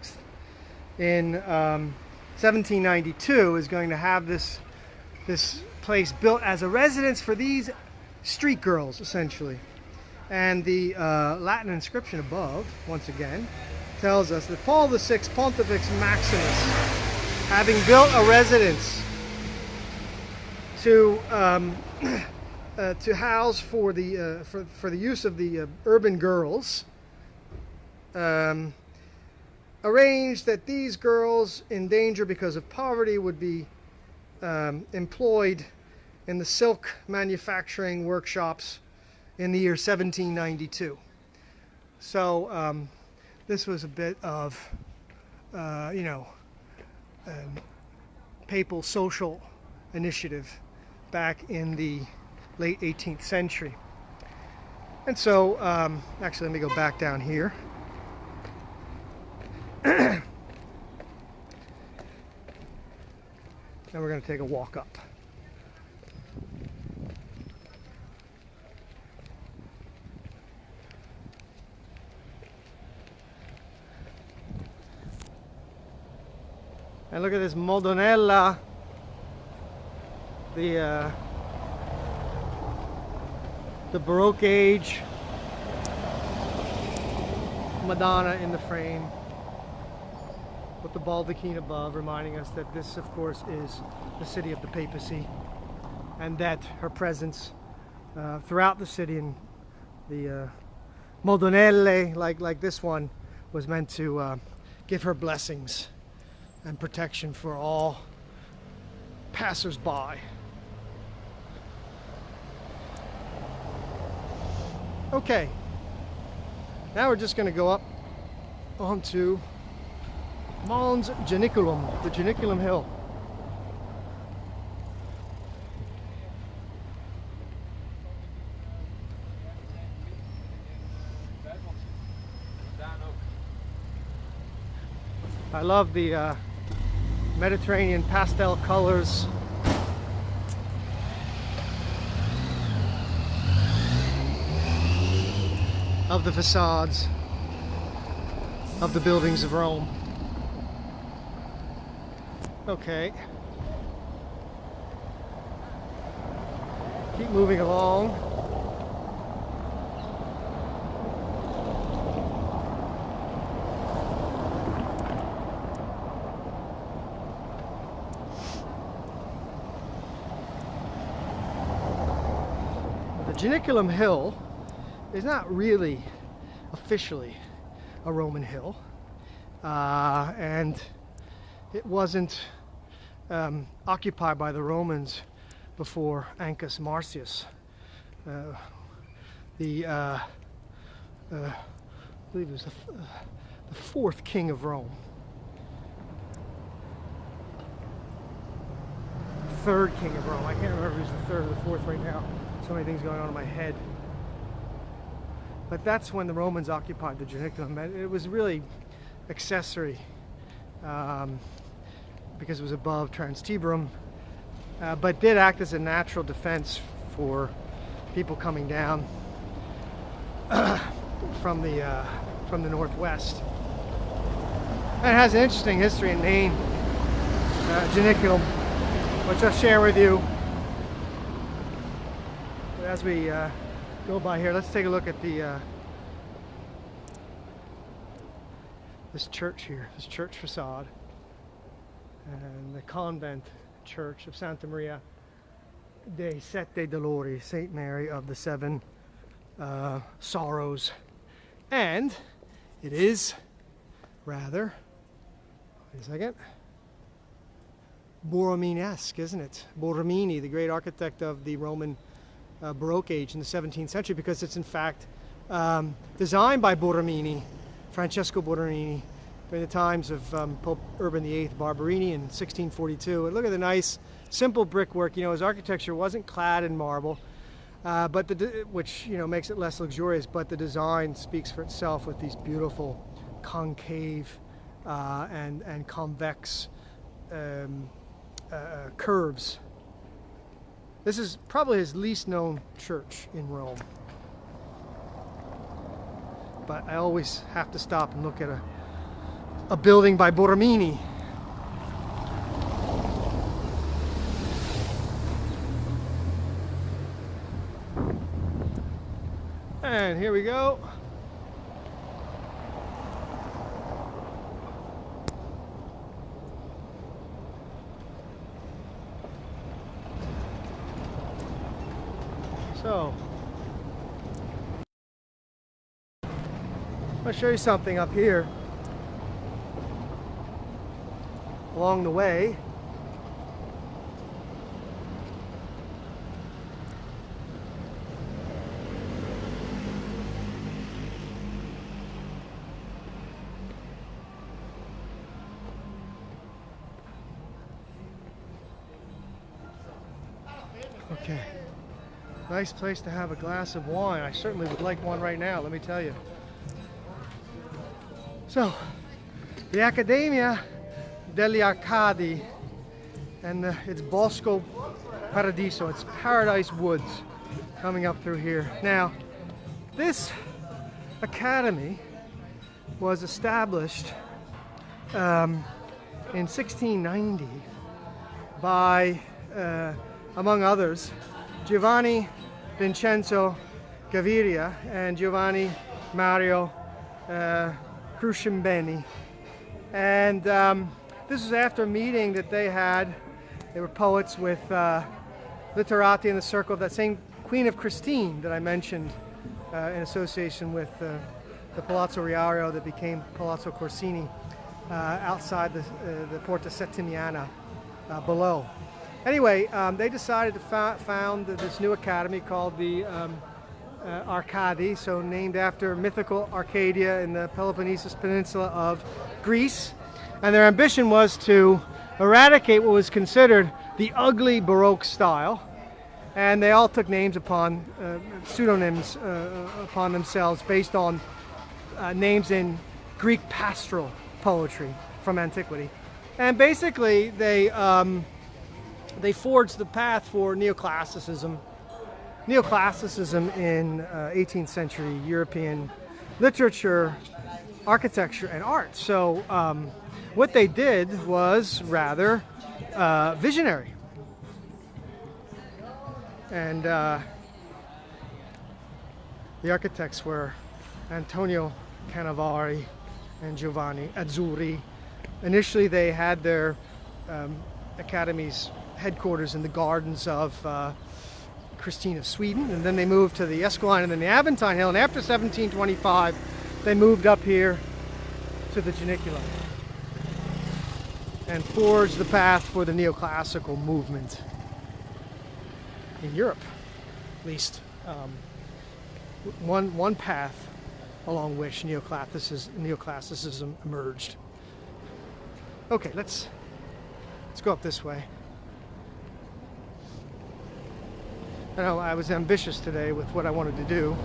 in 1792 is going to have this place built as a residence for these street girls, essentially. And the Latin inscription above, once again, tells us that Paul VI, Pontifex Maximus, having built a residence to house for the use of the urban girls, arranged that these girls in danger because of poverty would be employed in the silk manufacturing workshops in the year 1792. So this was a bit of, papal social initiative back in the late 18th century. And so, actually, let me go back down here. And we're going to take a walk up. And look at this Madonnella, the Baroque age Madonna in the frame with the baldachin above, reminding us that this, of course, is the city of the papacy, and that her presence throughout the city and the Madonnelle, like this one, was meant to give her blessings and protection for all passers-by. Okay, now we're just going to go up onto Mons Janiculum, the Janiculum Hill. I love the Mediterranean pastel colors of the facades of the buildings of Rome. Okay. Keep moving along. The Geniculum Hill is not really officially a Roman hill, and it wasn't occupied by the Romans before Ancus Marcius, I believe it was the fourth king of Rome. Third king of Rome. I can't remember if it was the third or the fourth right now. So many things going on in my head. but that's when the Romans occupied the Janiculum. It was really accessory because it was above Trans Tiberum, but did act as a natural defense for people coming down from the northwest. And it has an interesting history and name, Geniculum, which I'll share with you. But as we go by here, let's take a look at the this church here, this church facade, and the convent church of Santa Maria dei Sette Dolori, Saint Mary of the Seven Sorrows. And it is rather, wait a second, Borromini-esque, isn't it? Borromini, the great architect of the Roman Baroque age in the 17th century, because it's in fact designed by Borromini, Francesco Borromini, during the times of Pope Urban VIII Barberini in 1642. And look at the nice, simple brickwork. You know, his architecture wasn't clad in marble, but which, you know, makes it less luxurious, but the design speaks for itself with these beautiful concave and convex curves. This is probably his least known church in Rome, but I always have to stop and look at a building by Borromini. And here we go. So, I'll show you something up here along the way. Okay. Nice place to have a glass of wine. I certainly would like one right now, let me tell you. So, the Accademia degli Arcadi, and it's Bosco Paradiso. It's Paradise Woods coming up through here. Now, this academy was established in 1690 by, among others, Giovanni Vincenzo Gaviria and Giovanni Mario Crucimbeni. And this was after a meeting that they had. They were poets with literati in the circle of that same Queen of Christine that I mentioned in association with the Palazzo Riario that became Palazzo Corsini outside the Porta Settimiana below. Anyway, they decided to found this new academy called the Arcadi, so named after mythical Arcadia in the Peloponnesus Peninsula of Greece. And their ambition was to eradicate what was considered the ugly Baroque style. And they all took names upon, pseudonyms upon themselves based on names in Greek pastoral poetry from antiquity. And basically they forged the path for neoclassicism. Neoclassicism in 18th century European literature, architecture, and art. So what they did was rather visionary. And the architects were Antonio Cannavaro and Giovanni Azzurri. Initially they had their academy's headquarters in the gardens of Christine of Sweden, and then they moved to the Esquiline and then the Aventine Hill, and after 1725 they moved up here to the Janiculum and forged the path for the neoclassical movement in Europe, at least one path along which neoclassicism emerged. Okay, let's go up this way. I know I was ambitious today with what I wanted to do.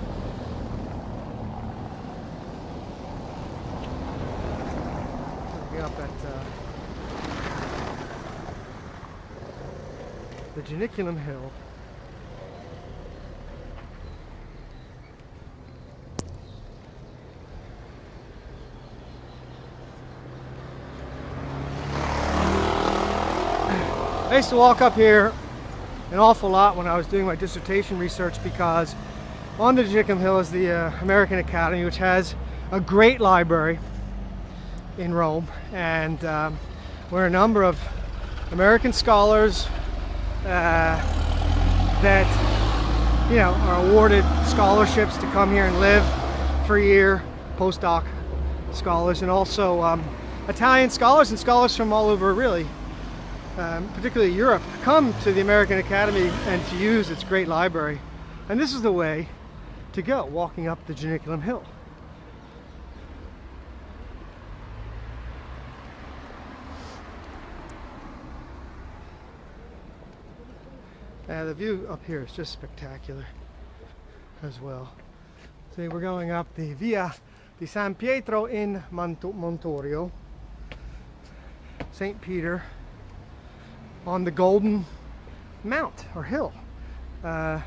the Janiculum Hill. I used to walk up here an awful lot when I was doing my dissertation research, because on the Geniculum Hill is the American Academy, which has a great library in Rome, and where a number of American scholars that are awarded scholarships to come here and live for a year, postdoc scholars, and also Italian scholars and scholars from all over, really, particularly Europe, come to the American Academy and to use its great library. And this is the way to go, walking up the Janiculum Hill. The view up here is just spectacular as well. See, we're going up the Via di San Pietro in Montorio, St. Peter, on the Golden Mount or Hill. In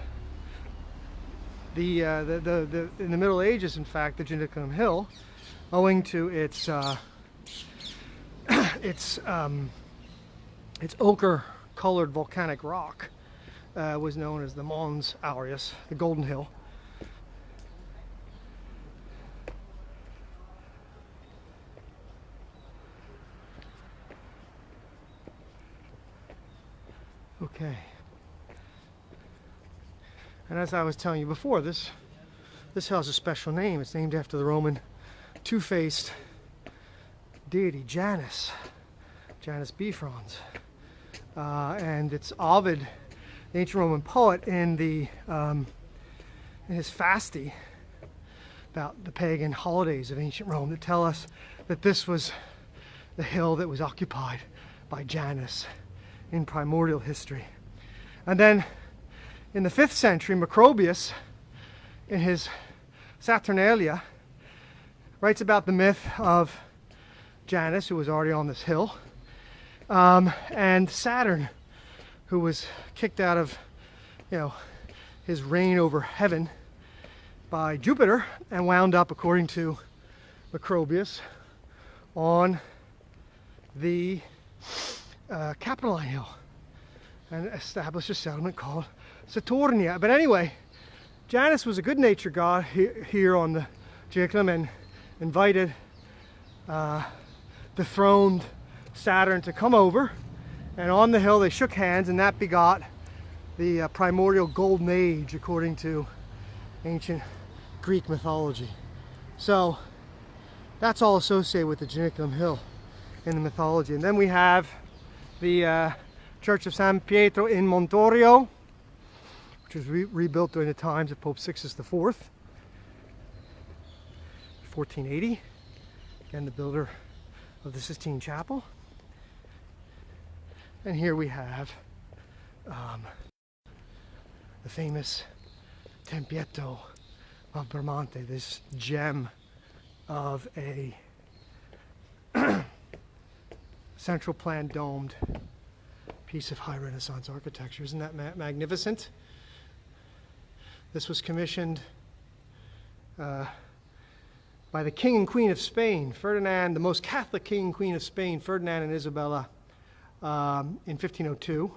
the Middle Ages, in fact, the Janiculum Hill, owing to its ochre-colored volcanic rock, was known as the Mons Aureus, the Golden Hill. Okay. And as I was telling you before, this hill has a special name. It's named after the Roman two-faced deity Janus Bifrons. And it's Ovid, the ancient Roman poet, in his Fasti about the pagan holidays of ancient Rome, that tell us that this was the hill that was occupied by Janus in primordial history. And then in the 5th century, Macrobius, in his Saturnalia, writes about the myth of Janus, who was already on this hill, and Saturn, who was kicked out of, his reign over heaven by Jupiter, and wound up, according to Macrobius, on the Capitoline Hill, and established a settlement called Saturnia. But anyway, Janus was a good-natured god here on the Janiculum, and invited dethroned Saturn to come over, and on the hill they shook hands, and that begot the primordial golden age, according to ancient Greek mythology. So that's all associated with the Janiculum Hill in the mythology. And then we have the Church of San Pietro in Montorio, which was rebuilt during the times of Pope Sixtus IV, 1480. Again, the builder of the Sistine Chapel. And here we have the famous Tempietto of Bramante, this gem of a central plan domed piece of high Renaissance architecture. Isn't that magnificent? This was commissioned by the King and Queen of Spain, Ferdinand, the most Catholic King and Queen of Spain, Ferdinand and Isabella, in 1502.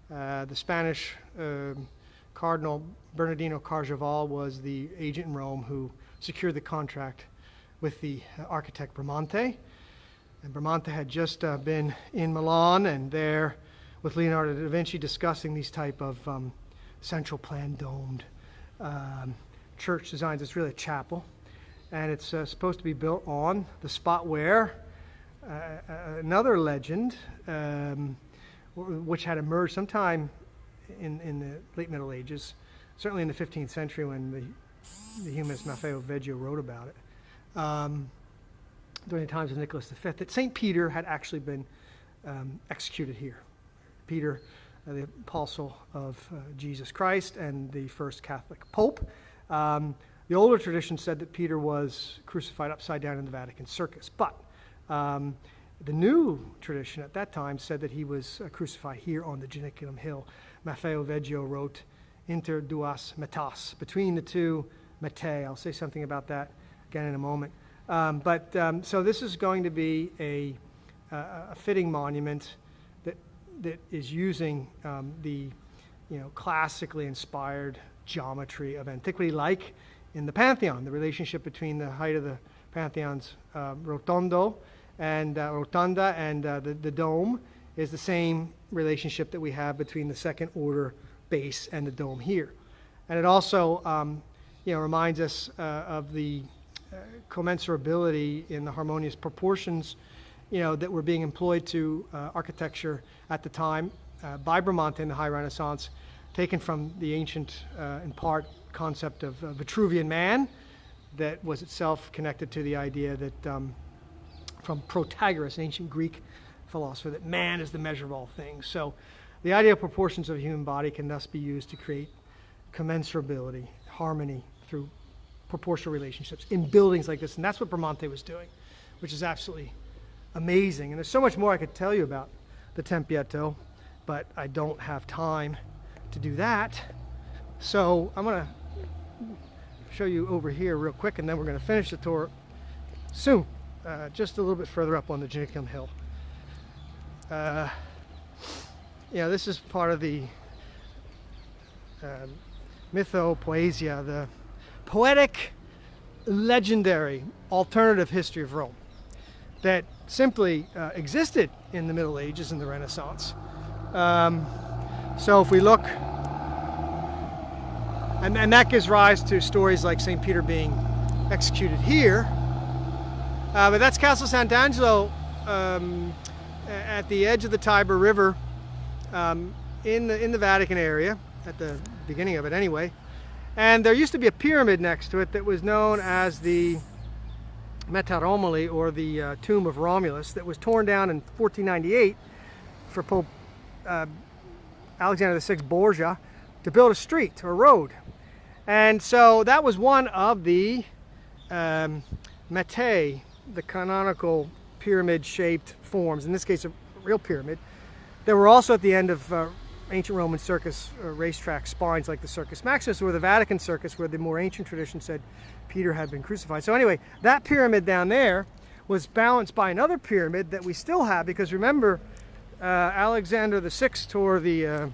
The Spanish Cardinal Bernardino Carjaval was the agent in Rome who secured the contract with the architect Bramante. And Bramante had just been in Milan, and there with Leonardo da Vinci discussing these type of central plan domed church designs. It's really a chapel, and it's supposed to be built on the spot where another legend, which had emerged sometime in the late Middle Ages, certainly in the 15th century when the humanist Maffeo Veggio wrote about it, during the times of Nicholas V, that St. Peter had actually been executed here. Peter, the apostle of Jesus Christ and the first Catholic Pope. The older tradition said that Peter was crucified upside down in the Vatican Circus, but The new tradition at that time said that he was crucified here on the Janiculum Hill. Maffeo Veggio wrote, "Inter duas metas," between the two metae. I'll say something about that again in a moment. So this is going to be a fitting monument that is using the classically inspired geometry of antiquity, like in the Pantheon, the relationship between the height of the Pantheon's rotunda and the dome is the same relationship that we have between the second order base and the dome here. And it also reminds us of the commensurability in the harmonious proportions that were being employed to architecture at the time by Bramante in the High Renaissance, taken from the ancient, in part, concept of Vitruvian man that was itself connected to the idea that from Protagoras, an ancient Greek philosopher, that man is the measure of all things. So the idea of proportions of the human body can thus be used to create commensurability, harmony through proportional relationships in buildings like this. And that's what Bramante was doing, which is absolutely amazing. And there's so much more I could tell you about the Tempietto, but I don't have time to do that. So I'm going to show you over here real quick, and then we're going to finish the tour soon, just a little bit further up on the Geniculum Hill. This is part of the mythopoesia, the poetic, legendary, alternative history of Rome that simply existed in the Middle Ages and the Renaissance. So if we look, and that gives rise to stories like St. Peter being executed here. But that's Castle Sant'Angelo at the edge of the Tiber River in the Vatican area, at the beginning of it anyway. And there used to be a pyramid next to it that was known as the Meta Romuli, or the Tomb of Romulus, that was torn down in 1498 for Pope Alexander VI Borgia to build a street or road. And so that was one of the metae, the canonical pyramid-shaped forms, in this case a real pyramid. There were also at the end of ancient Roman circus racetrack spines like the Circus Maximus or the Vatican Circus, where the more ancient tradition said Peter had been crucified. So anyway, that pyramid down there was balanced by another pyramid that we still have, because remember, Alexander VI tore the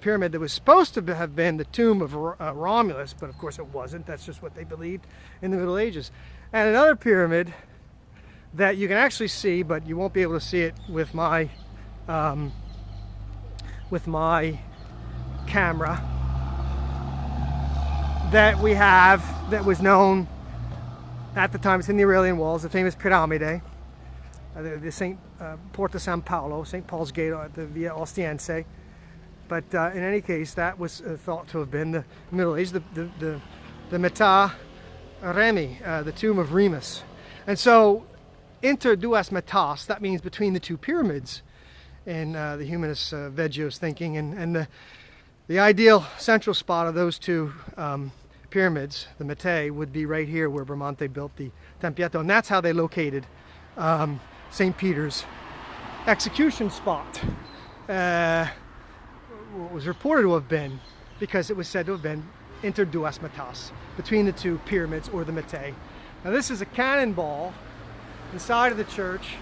pyramid that was supposed to have been the tomb of Romulus, but of course it wasn't. That's just what they believed in the Middle Ages. And another pyramid that you can actually see, but you won't be able to see it with my camera, that we have, that was known at the time, it's in the Aurelian Walls, the famous Piramide, the St. Porta San Paolo, St. Paul's Gate at the Via Ostiense. But in any case, that was thought to have been the Middle Age, the Meta Remi, the Tomb of Remus. And so, inter duas metas, that means between the two pyramids, in the humanist Veggio's thinking, and the ideal central spot of those two pyramids, the Metae, would be right here where Bramante built the Tempietto, and that's how they located St. Peter's execution spot. What was reported to have been, because it was said to have been inter duas metas, between the two pyramids or the Metae. Now this is a cannonball inside of the church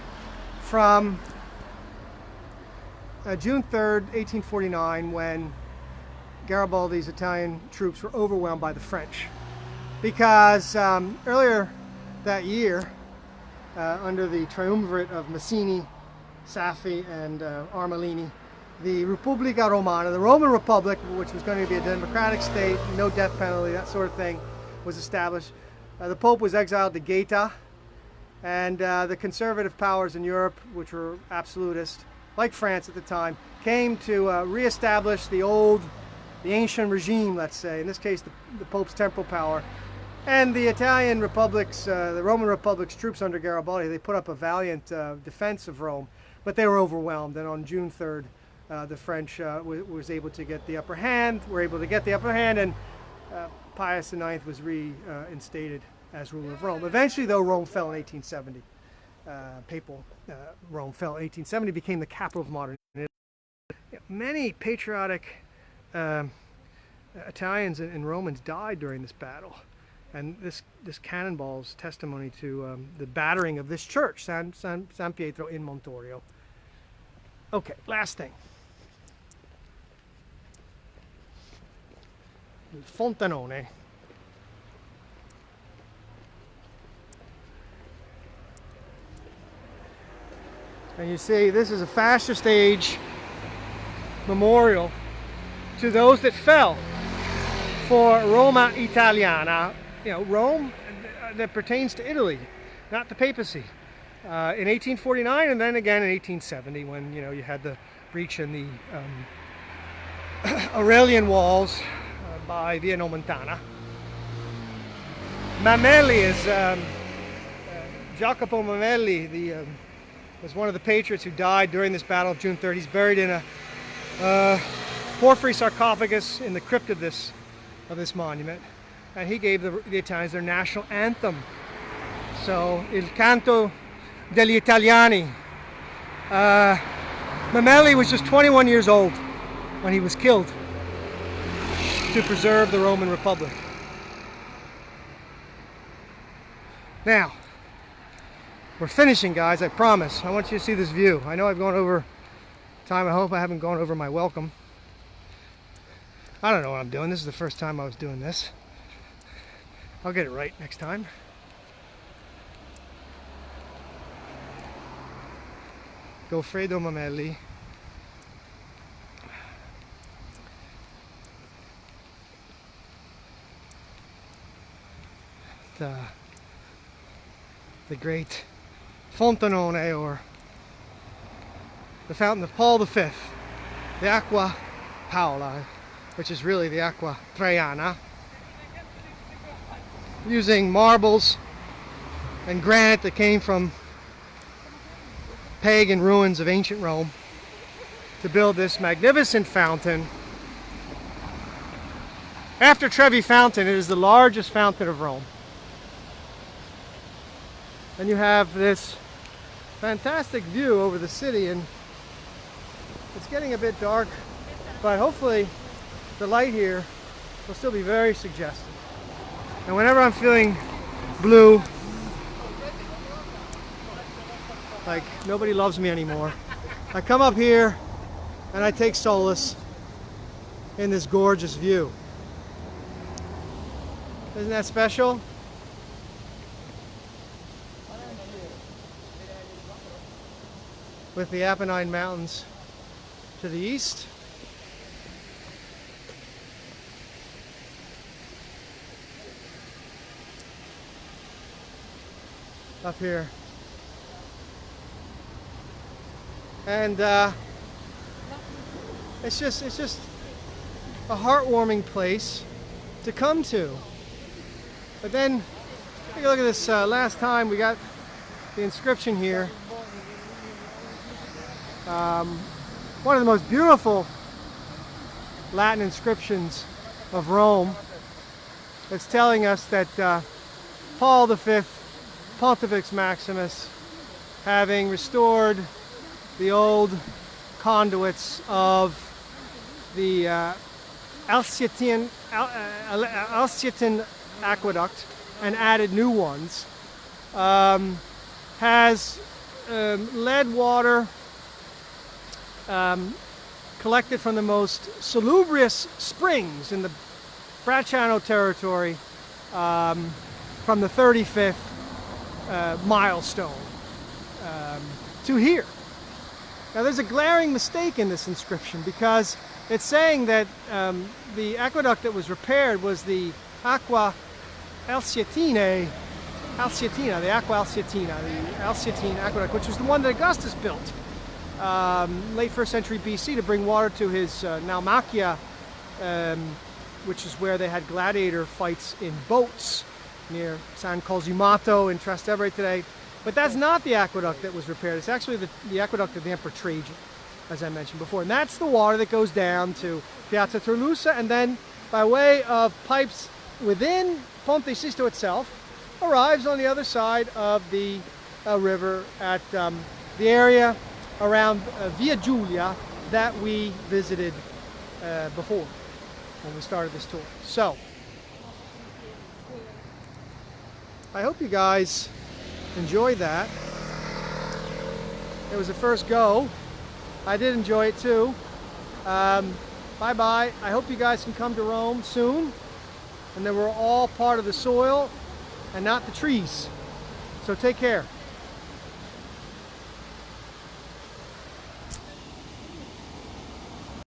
from June 3rd, 1849, when Garibaldi's Italian troops were overwhelmed by the French. Because earlier that year, under the triumvirate of Mazzini, Saffi, and Armellini, the Repubblica Romana, the Roman Republic, which was going to be a democratic state, no death penalty, that sort of thing, was established. The Pope was exiled to Gaeta, and the conservative powers in Europe, which were absolutist, like France at the time, came to reestablish the ancient regime, let's say, in this case the Pope's temporal power. And the Italian republics, the Roman Republic's troops under Garibaldi, they put up a valiant defense of Rome, but they were overwhelmed. And on June 3rd, the French was able to get the upper hand, and Pius IX was reinstated as ruler of Rome. Eventually, though, Rome fell in 1870. papal Rome fell in 1870, became the capital of modern Italy. Many patriotic Italians and Romans died during this battle, and this cannonball is testimony to the battering of this church, San Pietro in Montorio. Okay, last thing. Il Fontanone. And you see, this is a fascist age memorial to those that fell for Roma Italiana, Rome that pertains to Italy, not the papacy. In 1849 and then again in 1870 when, you had the breach in the Aurelian walls by Via Nomentana. Mameli is, Jacopo Mameli, was one of the patriots who died during this battle of June 30. He's buried in a porphyry sarcophagus in the crypt of this monument, and he gave the Italians their national anthem. So, Il Canto degli Italiani. Mameli was just 21 years old when he was killed to preserve the Roman Republic. Now, we're finishing, guys, I promise. I want you to see this view. I know I've gone over time. I hope I haven't gone over my welcome. I don't know what I'm doing. This is the first time I was doing this. I'll get it right next time. Goffredo Mameli. The great Fontanone, or the fountain of Paul V, the Acqua Paola, which is really the Acqua Traiana, using marbles and granite that came from pagan ruins of ancient Rome to build this magnificent fountain. After Trevi Fountain, it is the largest fountain of Rome. And you have this fantastic view over the city, and it's getting a bit dark, but hopefully the light here will still be very suggestive. And whenever I'm feeling blue, like nobody loves me anymore, I come up here and I take solace in this gorgeous view. Isn't that special? With the Apennine Mountains to the east. Up here. And it's just a heartwarming place to come to. But then take a look at this. Last time we got the inscription here. One of the most beautiful Latin inscriptions of Rome. It's telling us that Paul V, Pontifex Maximus, having restored the old conduits of the Alsatian aqueduct and added new ones, has led water collected from the most salubrious springs in the Bracciano territory from the 35th milestone to here. Now there's a glaring mistake in this inscription, because it's saying that the aqueduct that was repaired was the Acqua Alsiatina, the Acqua Alsiatina, the Alsiatine aqueduct, which was the one that Augustus built late 1st century BC to bring water to his Naumachia, which is where they had gladiator fights in boats near San Cosimato in Trastevere today. But that's not the aqueduct that was repaired. It's actually the aqueduct of the Emperor Trajan, as I mentioned before. And that's the water that goes down to Piazza Trillusa, and then by way of pipes within Ponte Sisto itself, arrives on the other side of the a river at the area around Via Giulia that we visited before when we started this tour. So, I hope you guys enjoyed that. It was the first go. I did enjoy it too. Bye-bye. I hope you guys can come to Rome soon, and that we're all part of the soil and not the trees. So take care.